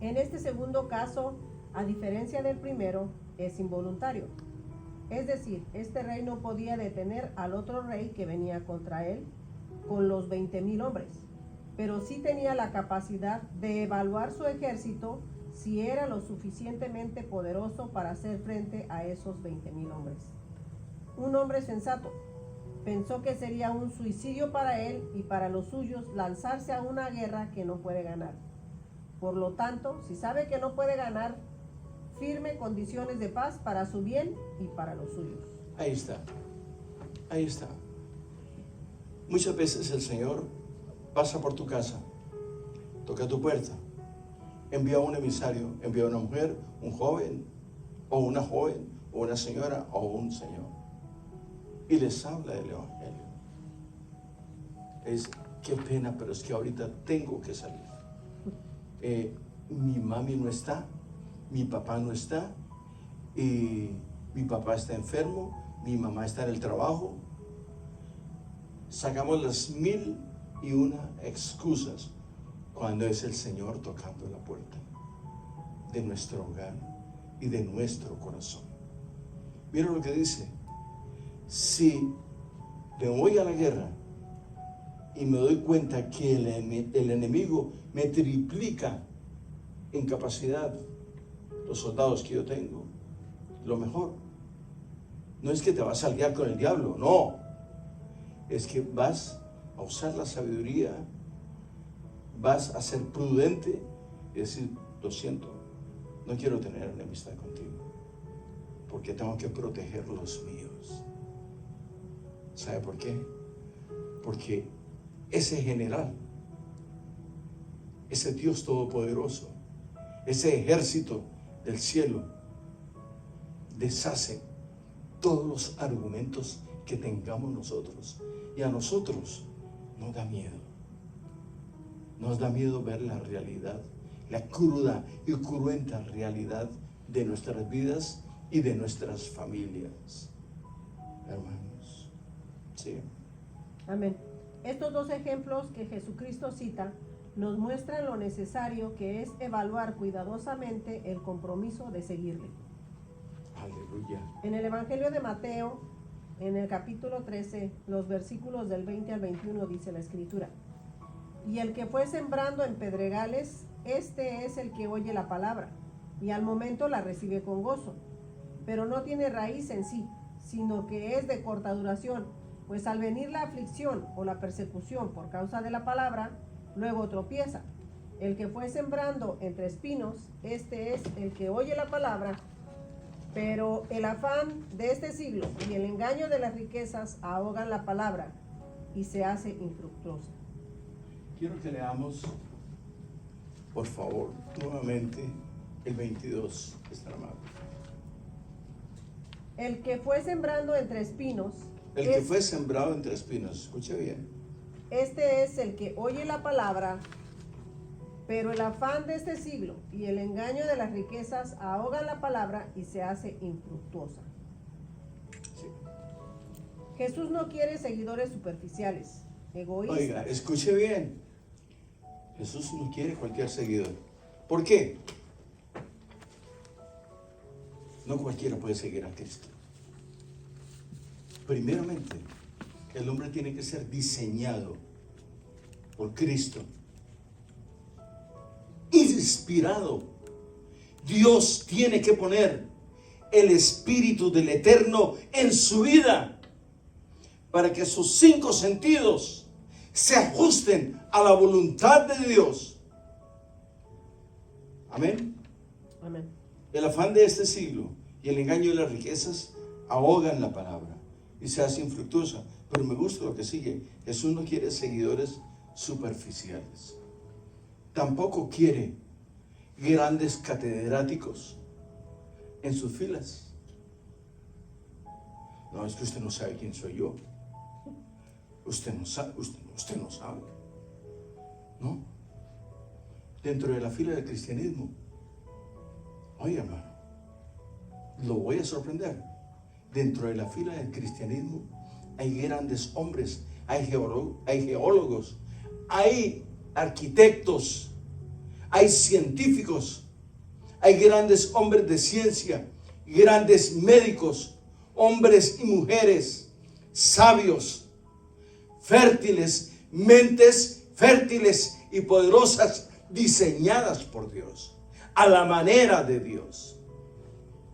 En este segundo caso, a diferencia del primero, es involuntario. Es decir, este rey no podía detener al otro rey que venía contra él con los 20,000 hombres, pero sí tenía la capacidad de evaluar su ejército si era lo suficientemente poderoso para hacer frente a esos 20,000 hombres. Un hombre sensato pensó que sería un suicidio para él y para los suyos lanzarse a una guerra que no puede ganar. Por lo tanto, si sabe que no puede ganar, firme condiciones de paz para su bien y para los suyos. Ahí está. Ahí está. Muchas veces el Señor pasa por tu casa, toca tu puerta, envía un emisario, envía una mujer, un joven, o una joven, o una señora, o un señor, y les habla del Evangelio. Es, qué pena, pero es que ahorita tengo que salir. Mi mami no está, mi papá no está, y mi papá está enfermo, mi mamá está en el trabajo. Sacamos las 1001 excusas cuando es el Señor tocando la puerta de nuestro hogar y de nuestro corazón. Mira lo que dice: si me voy a la guerra y me doy cuenta que el enemigo me triplica en capacidad los soldados que yo tengo, lo mejor no es que te vas a aliar con el diablo, no, es que vas a usar la sabiduría, vas a ser prudente y decir: lo siento, no quiero tener enemistad contigo, porque tengo que proteger los míos. ¿Sabe por qué? Porque ese general, ese Dios todopoderoso, ese ejército del cielo, deshace todos los argumentos que tengamos nosotros. Y a nosotros nos da miedo. Nos da miedo ver la realidad, la cruda y cruenta realidad de nuestras vidas y de nuestras familias. Hermanos, sí. Amén. Estos dos ejemplos que Jesucristo cita nos muestran lo necesario que es evaluar cuidadosamente el compromiso de seguirle. Aleluya. En el Evangelio de Mateo, en el capítulo 13, los versículos del 20 al 21, dice la Escritura: y el que fue sembrando en pedregales, este es el que oye la palabra, y al momento la recibe con gozo, pero no tiene raíz en sí, sino que es de corta duración, pues al venir la aflicción o la persecución por causa de la palabra, luego tropieza. El que fue sembrando entre espinos, este es el que oye la palabra, pero el afán de este siglo y el engaño de las riquezas ahogan la palabra y se hace infructuosa. Quiero que leamos, por favor, nuevamente el 22, está amable. El que fue sembrando entre espinos, El que fue sembrado entre espinos, escuche bien. Este es el que oye la palabra, pero el afán de este siglo y el engaño de las riquezas ahogan la palabra y se hace infructuosa. Sí. Jesús no quiere seguidores superficiales, egoístas. Oiga, escuche bien. Jesús no quiere cualquier seguidor. ¿Por qué? No cualquiera puede seguir a Cristo. Primeramente, el hombre tiene que ser diseñado por Cristo, inspirado. Dios tiene que poner el Espíritu del Eterno en su vida para que sus 5 sentidos se ajusten a la voluntad de Dios. Amén. Amén. El afán de este siglo y el engaño de las riquezas ahogan la palabra y se hace infructuosa. Pero me gusta lo que sigue. Jesús no quiere seguidores superficiales. Tampoco quiere grandes catedráticos en sus filas. No, es que usted no sabe quién soy yo. Usted no sabe, usted no sabe. ¿No? Dentro de la fila del cristianismo, oye, hermano, lo voy a sorprender. Dentro de la fila del cristianismo hay grandes hombres, hay geólogos, hay arquitectos, hay científicos, hay grandes hombres de ciencia, grandes médicos, hombres y mujeres sabios, fértiles, mentes fértiles y poderosas, diseñadas por Dios, a la manera de Dios.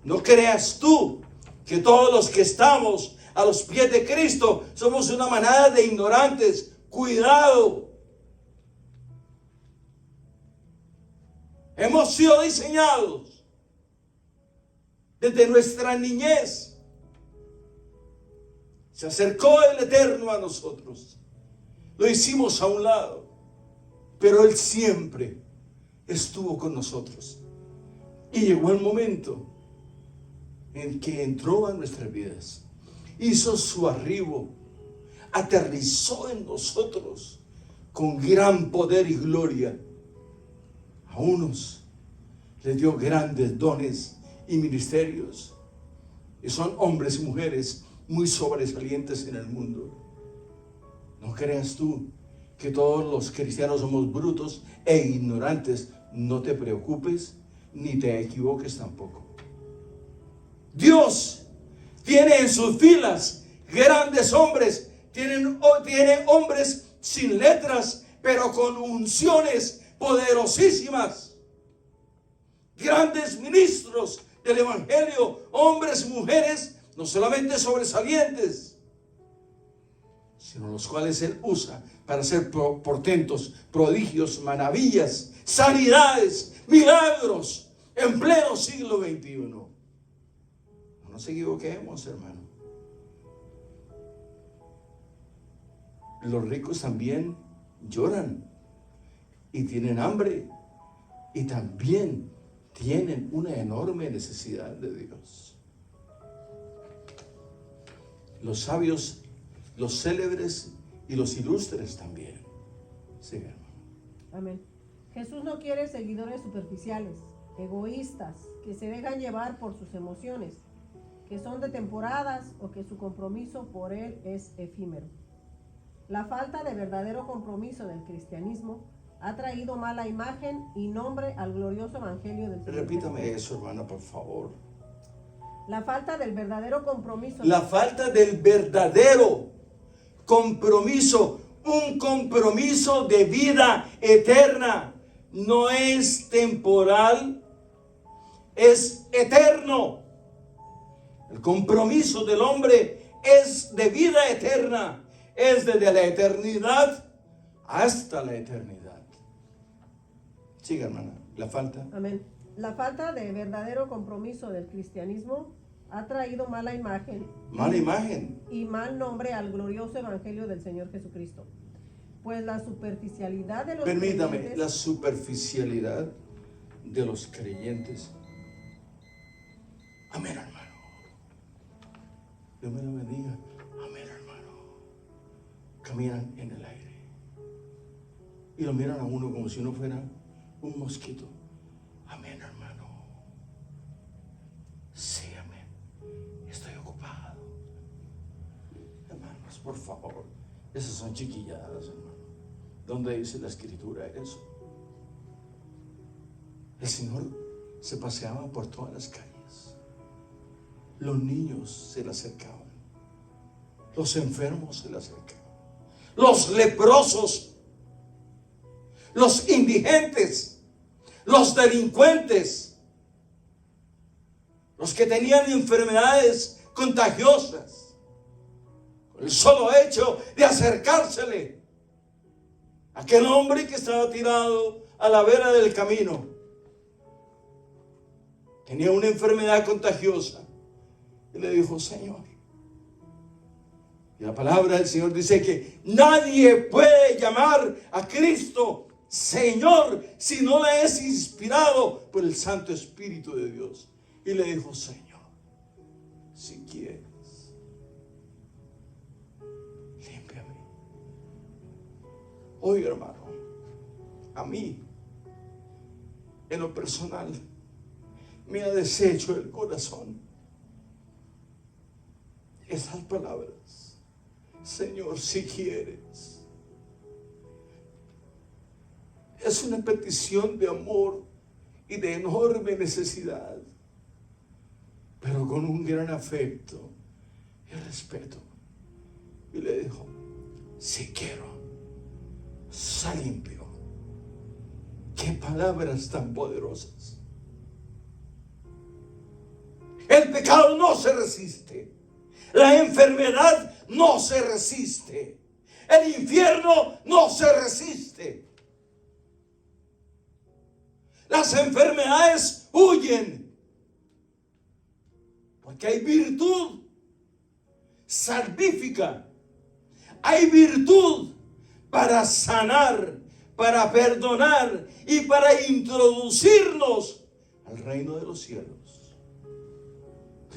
No creas tú que todos los que estamos a los pies de Cristo somos una manada de ignorantes. Cuidado. Hemos sido diseñados desde nuestra niñez. Se acercó el Eterno a nosotros. Lo hicimos a un lado, pero Él siempre estuvo con nosotros. Y llegó el momento en que entró a nuestras vidas, hizo su arribo, aterrizó en nosotros con gran poder y gloria. A unos les dio grandes dones y ministerios, y son hombres y mujeres muy sobresalientes en el mundo. No creas tú que todos los cristianos somos brutos e ignorantes. No te preocupes ni te equivoques tampoco. Dios tiene en sus filas grandes hombres, tiene hombres sin letras, pero con unciones poderosísimas. Grandes ministros del Evangelio, hombres y mujeres, no solamente sobresalientes, sino los cuales Él usa para hacer portentos, prodigios, maravillas, sanidades, milagros, en pleno siglo XXI. No nos equivoquemos, hermano. Los ricos también lloran y tienen hambre y también tienen una enorme necesidad de Dios. Los sabios, los célebres y los ilustres también. Sí, hermano. Amén. Jesús no quiere seguidores superficiales, egoístas, que se dejan llevar por sus emociones, que son de temporadas o que su compromiso por Él es efímero. La falta de verdadero compromiso del cristianismo ha traído mala imagen y nombre al glorioso evangelio del Señor. Repítame eso, hermana, por favor. La falta del verdadero compromiso. La falta del verdadero compromiso, un compromiso de vida eterna. No es temporal, es eterno. El compromiso del hombre es de vida eterna, es desde la eternidad hasta la eternidad. Siga, hermana, la falta. Amén. La falta de verdadero compromiso del cristianismo ha traído mala imagen. Mala imagen. Y mal nombre al glorioso evangelio del Señor Jesucristo. Pues la superficialidad de los Permítame, creyentes, la superficialidad de los creyentes. Amén, hermano. Dios me lo bendiga. Amén, hermano. Caminan en el aire y lo miran a uno como si uno fuera un mosquito. Amén, hermano. Sí, amén. Estoy ocupado. Hermanos, por favor. Esas son chiquilladas, hermano. ¿Dónde dice la escritura eso? El Señor se paseaba por todas las calles. Los niños se le acercaban. Los enfermos se le acercaban. Los leprosos, los indigentes, los delincuentes, los que tenían enfermedades contagiosas, con el solo hecho de acercársele a aquel hombre que estaba tirado a la vera del camino, tenía una enfermedad contagiosa, y le dijo: Señor. Y la palabra del Señor dice que nadie puede llamar a Cristo Señor si no le es inspirado por el Santo Espíritu de Dios. Y le dijo: Señor, si quieres, límpiame. Oiga, hermano, a mí, en lo personal, me ha deshecho el corazón esas palabras. Señor, si quieres. Es una petición de amor y de enorme necesidad, pero con un gran afecto y respeto. Y le dijo, si quiero, sal limpio. Qué palabras tan poderosas. El pecado no se resiste. La enfermedad no se resiste. El infierno no se resiste. Las enfermedades huyen. Porque hay virtud salvífica. Hay virtud para sanar, para perdonar y para introducirnos al reino de los cielos.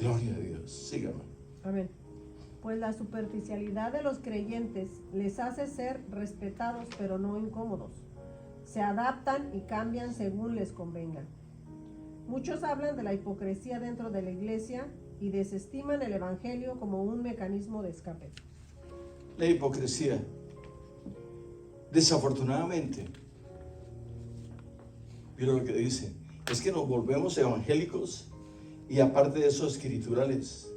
Gloria a Dios. Sígame. Amén. Pues la superficialidad de los creyentes les hace ser respetados, pero no incómodos. Se adaptan y cambian según les convenga. Muchos hablan de la hipocresía dentro de la iglesia y desestiman el evangelio como un mecanismo de escape. La hipocresía, desafortunadamente, mira lo que dice, es que nos volvemos evangélicos y aparte de eso escriturales.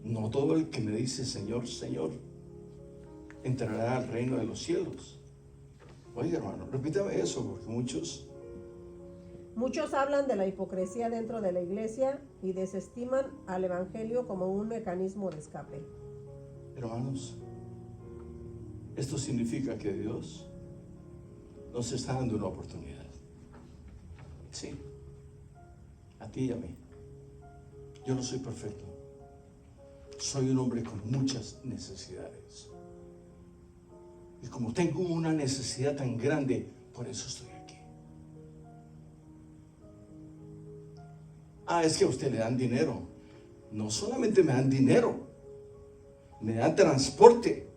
No todo el que me dice Señor, Señor, entrará al reino de los cielos. Oiga, hermano, repítame eso, porque Muchos hablan de la hipocresía dentro de la iglesia y desestiman al evangelio como un mecanismo de escape. Hermanos, esto significa que Dios nos está dando una oportunidad. Sí, a ti y a mí. Yo no soy perfecto. Soy un hombre con muchas necesidades. Y como tengo una necesidad tan grande, por eso estoy aquí. Es que a usted le dan dinero. No solamente me dan dinero, me dan transporte,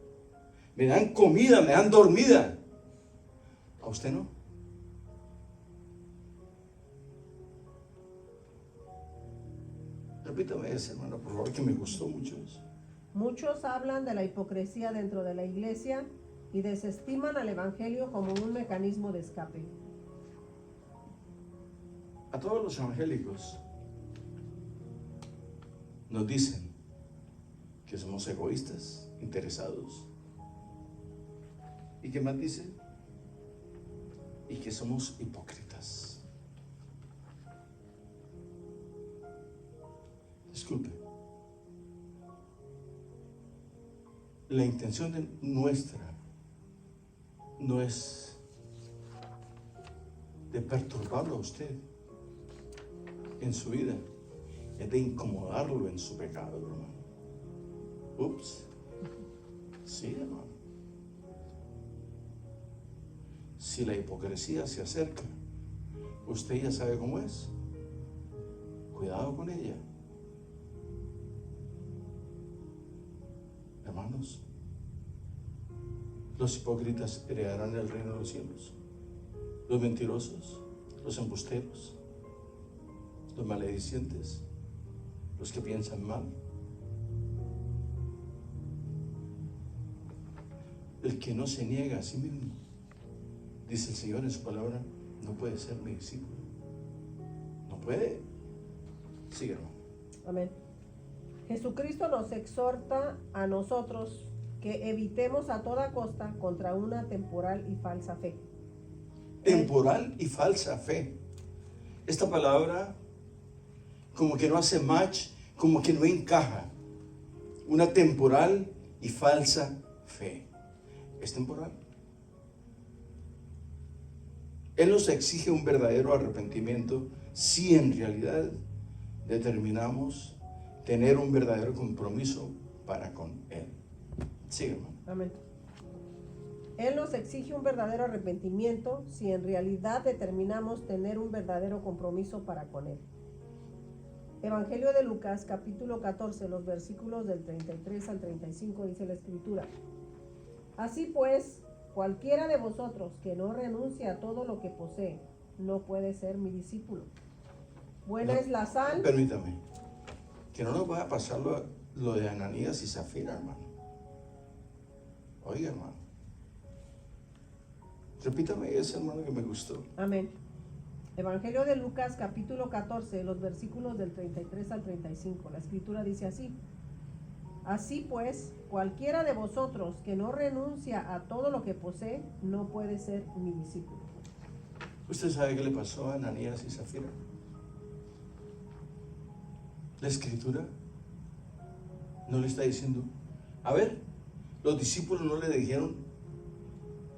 me dan comida, me dan dormida. ¿A usted no? Repítame eso, hermano, por favor, que me gustó mucho eso. Muchos hablan de la hipocresía dentro de la iglesia y desestiman al evangelio como un mecanismo de escape. A todos los evangélicos nos dicen que somos egoístas, interesados. ¿Y qué más dicen? Y que somos hipócritas. Disculpe. La intención nuestra no es de perturbarlo a usted en su vida, es de incomodarlo en su pecado, hermano. Ups. Sí, hermano. Si la hipocresía se acerca, usted ya sabe cómo es. Cuidado con ella. Hermanos, los hipócritas heredarán el reino de los cielos. Los mentirosos, los embusteros, los maledicientes, los que piensan mal. El que no se niega a sí mismo, dice el Señor en su palabra, no puede ser mi discípulo. No puede. Sigue, hermano. Amén. Jesucristo nos exhorta a nosotros que evitemos a toda costa contra una temporal y falsa fe. Temporal y falsa fe. Esta palabra como que no hace match, como que no encaja. Una temporal y falsa fe. ¿Es temporal? Él nos exige un verdadero arrepentimiento si en realidad determinamos tener un verdadero compromiso para con Él. Sigue, hermano. Amén. Él nos exige un verdadero arrepentimiento si en realidad determinamos tener un verdadero compromiso para con Él. Evangelio de Lucas, capítulo 14, los versículos del 33 al 35, dice la Escritura. Así pues, cualquiera de vosotros que no renuncie a todo lo que posee, no puede ser mi discípulo. Buena es la sal. Permítame, que no nos vaya a pasar lo de Ananías y Zafira, hermano. Oiga, hermano. Repítame eso, hermano, que me gustó. Amén. Evangelio de Lucas, capítulo 14, los versículos del 33 al 35. La Escritura dice así. Así pues, cualquiera de vosotros que no renuncia a todo lo que posee, no puede ser mi discípulo. ¿Usted sabe qué le pasó a Ananías y Zafira? La Escritura no le está diciendo, a ver, los discípulos no le dijeron,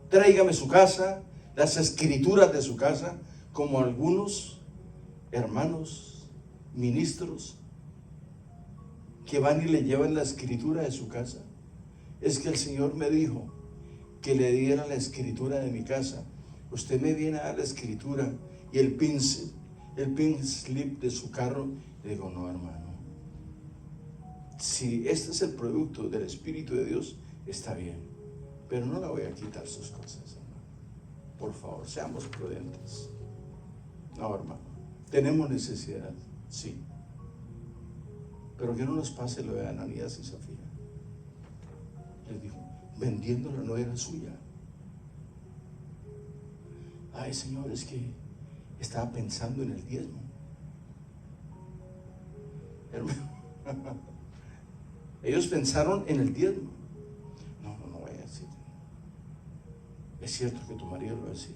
tráigame su casa, las escrituras de su casa, como algunos hermanos ministros que van y le llevan la escritura de su casa. Es que el Señor me dijo que le diera la escritura de mi casa. Usted me viene a dar la escritura y el pin slip de su carro. Le digo, no, hermano, si este es el producto del Espíritu de Dios, está bien, pero no le voy a quitar sus cosas, hermano. Por favor, seamos prudentes. No, hermano, tenemos necesidad, sí, pero que no nos pase lo de Ananías y Zafira. Les dijo, vendiéndola no era suya. Ay, Señor, es que estaba pensando en el diezmo. Hermano, ellos pensaron en el diezmo. No voy a decir. Es cierto que tu marido lo es, sí.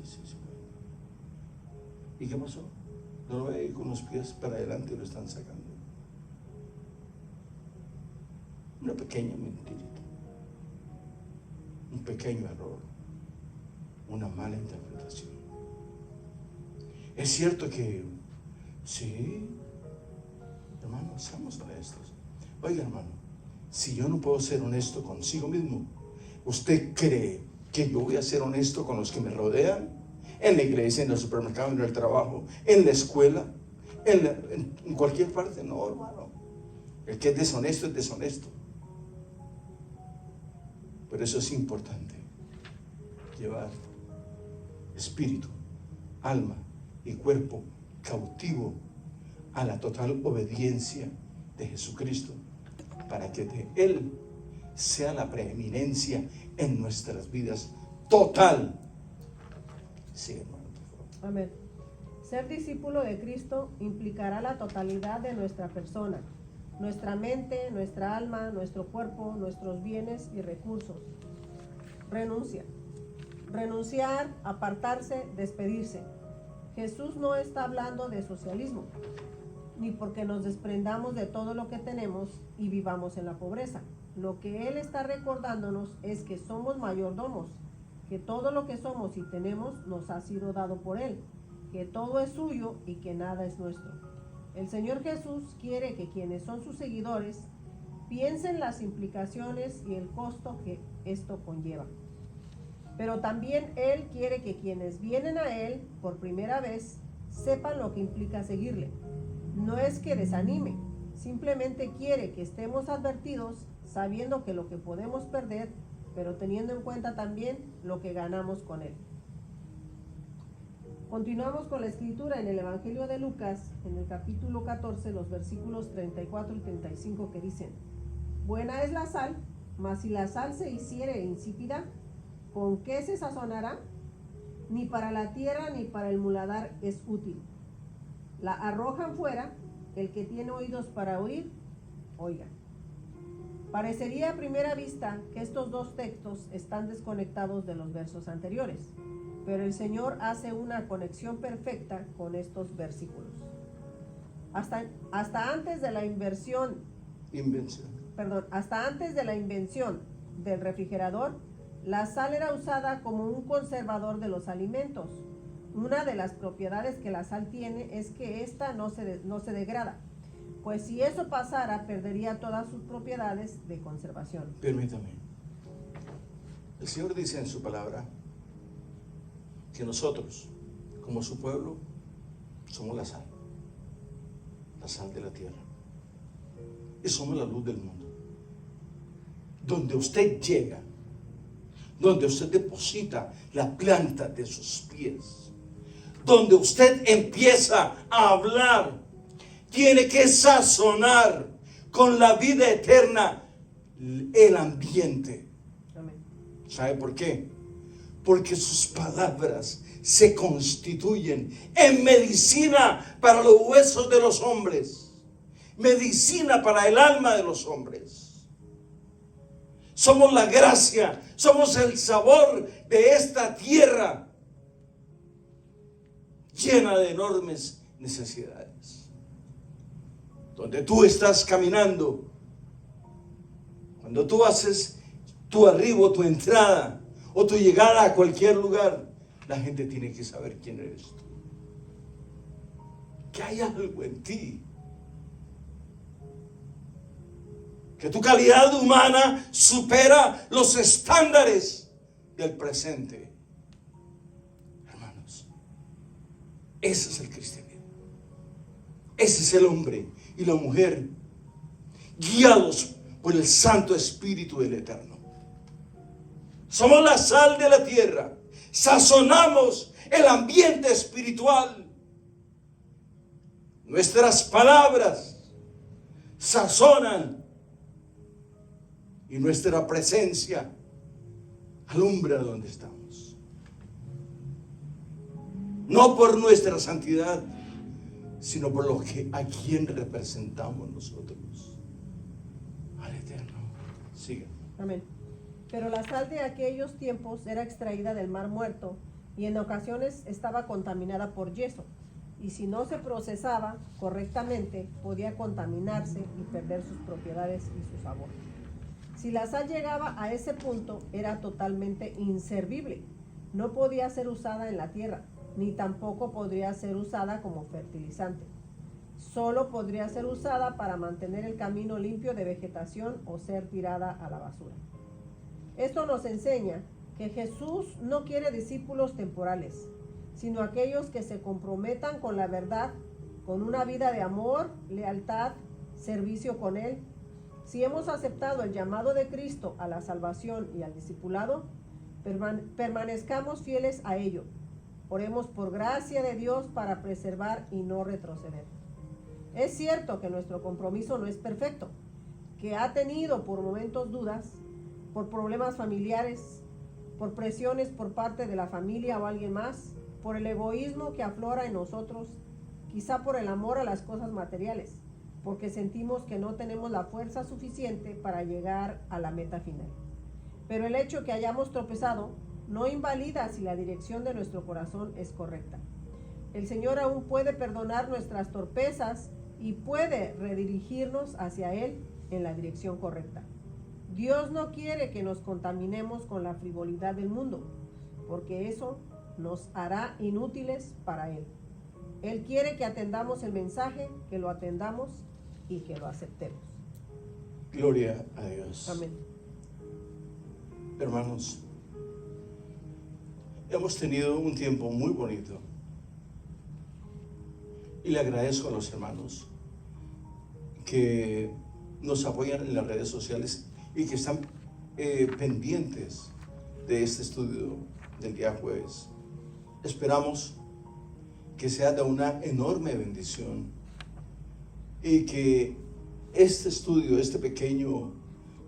¿Y qué pasó? No lo ve con los pies para adelante y lo están sacando. Una pequeña mentirita, un pequeño error, una mala interpretación. Es cierto que sí, hermano, seamos honestos. Oiga, hermano, si yo no puedo ser honesto consigo mismo, ¿usted cree que yo voy a ser honesto con los que me rodean? En la iglesia, en el supermercado, en el trabajo, en la escuela, en cualquier parte. No, hermano, el que es deshonesto es deshonesto. Por eso es importante llevar espíritu, alma y cuerpo cautivo a la total obediencia de Jesucristo, para que de Él sea la preeminencia en nuestras vidas total. Sí, hermano, por favor. Amén. Ser discípulo de Cristo implicará la totalidad de nuestra persona, nuestra mente, nuestra alma, nuestro cuerpo, nuestros bienes y recursos. Renunciar, apartarse, despedirse. Jesús no está hablando de socialismo, ni porque nos desprendamos de todo lo que tenemos y vivamos en la pobreza. Lo que Él está recordándonos es que somos mayordomos, que todo lo que somos y tenemos nos ha sido dado por Él, que todo es suyo y que nada es nuestro. El Señor Jesús quiere que quienes son sus seguidores piensen las implicaciones y el costo que esto conlleva. Pero también Él quiere que quienes vienen a Él por primera vez sepan lo que implica seguirle. No es que desanime, simplemente quiere que estemos advertidos, sabiendo que lo que podemos perder, pero teniendo en cuenta también lo que ganamos con Él. Continuamos con la escritura en el Evangelio de Lucas, en el capítulo 14, los versículos 34 y 35, que dicen: Buena es la sal, mas si la sal se hiciere insípida, ¿con qué se sazonará? Ni para la tierra ni para el muladar es útil. La arrojan fuera. El que tiene oídos para oír, oiga. Parecería a primera vista que estos dos textos están desconectados de los versos anteriores, pero el Señor hace una conexión perfecta con estos versículos. Hasta antes de la invención del refrigerador, la sal era usada como un conservador de los alimentos. Una de las propiedades que la sal tiene es que ésta no se degrada, pues si eso pasara, perdería todas sus propiedades de conservación. Permítame. El Señor dice en su palabra que nosotros, como su pueblo, somos la sal de la tierra, y somos la luz del mundo. Donde usted llega, donde usted deposita la planta de sus pies, donde usted empieza a hablar, tiene que sazonar con la vida eterna el ambiente. Amén. ¿Sabe por qué? Porque sus palabras se constituyen en medicina para los huesos de los hombres, medicina para el alma de los hombres. Somos la gracia, somos el sabor de esta tierra llena de enormes necesidades. Donde tú estás caminando, cuando tú haces tu arribo, tu entrada o tu llegada a cualquier lugar, la gente tiene que saber quién eres tú. Que hay algo en ti. Que tu calidad humana supera los estándares del presente. Hermanos, ese es el cristianismo. Ese es el hombre y la mujer guiados por el Santo Espíritu del Eterno. Somos la sal de la tierra. Sazonamos el ambiente espiritual. Nuestras palabras sazonan y nuestra presencia alumbra donde estamos. No por nuestra santidad, sino por lo que a quien representamos nosotros. Al Eterno. Sigue. Amén. Pero la sal de aquellos tiempos era extraída del mar muerto y en ocasiones estaba contaminada por yeso. Y si no se procesaba correctamente, podía contaminarse y perder sus propiedades y su sabor. Si la sal llegaba a ese punto, era totalmente inservible. No podía ser usada en la tierra, ni tampoco podría ser usada como fertilizante. Solo podría ser usada para mantener el camino limpio de vegetación o ser tirada a la basura. Esto nos enseña que Jesús no quiere discípulos temporales, sino aquellos que se comprometan con la verdad, con una vida de amor, lealtad, servicio con Él. Si hemos aceptado el llamado de Cristo a la salvación y al discipulado, permanezcamos fieles a ello. Oremos por gracia de Dios para preservar y no retroceder. Es cierto que nuestro compromiso no es perfecto, que ha tenido por momentos dudas, por problemas familiares, por presiones por parte de la familia o alguien más, por el egoísmo que aflora en nosotros, quizá por el amor a las cosas materiales, porque sentimos que no tenemos la fuerza suficiente para llegar a la meta final. Pero el hecho que hayamos tropezado no invalida si la dirección de nuestro corazón es correcta. El Señor aún puede perdonar nuestras torpezas y puede redirigirnos hacia Él en la dirección correcta. Dios no quiere que nos contaminemos con la frivolidad del mundo, porque eso nos hará inútiles para Él. Él quiere que atendamos el mensaje, que lo atendamos y que lo aceptemos. Gloria a Dios. Amén. Hermanos, hemos tenido un tiempo muy bonito y le agradezco a los hermanos que nos apoyan en las redes sociales y que están pendientes de este estudio del día jueves. Esperamos que sea de una enorme bendición y que este estudio, este pequeño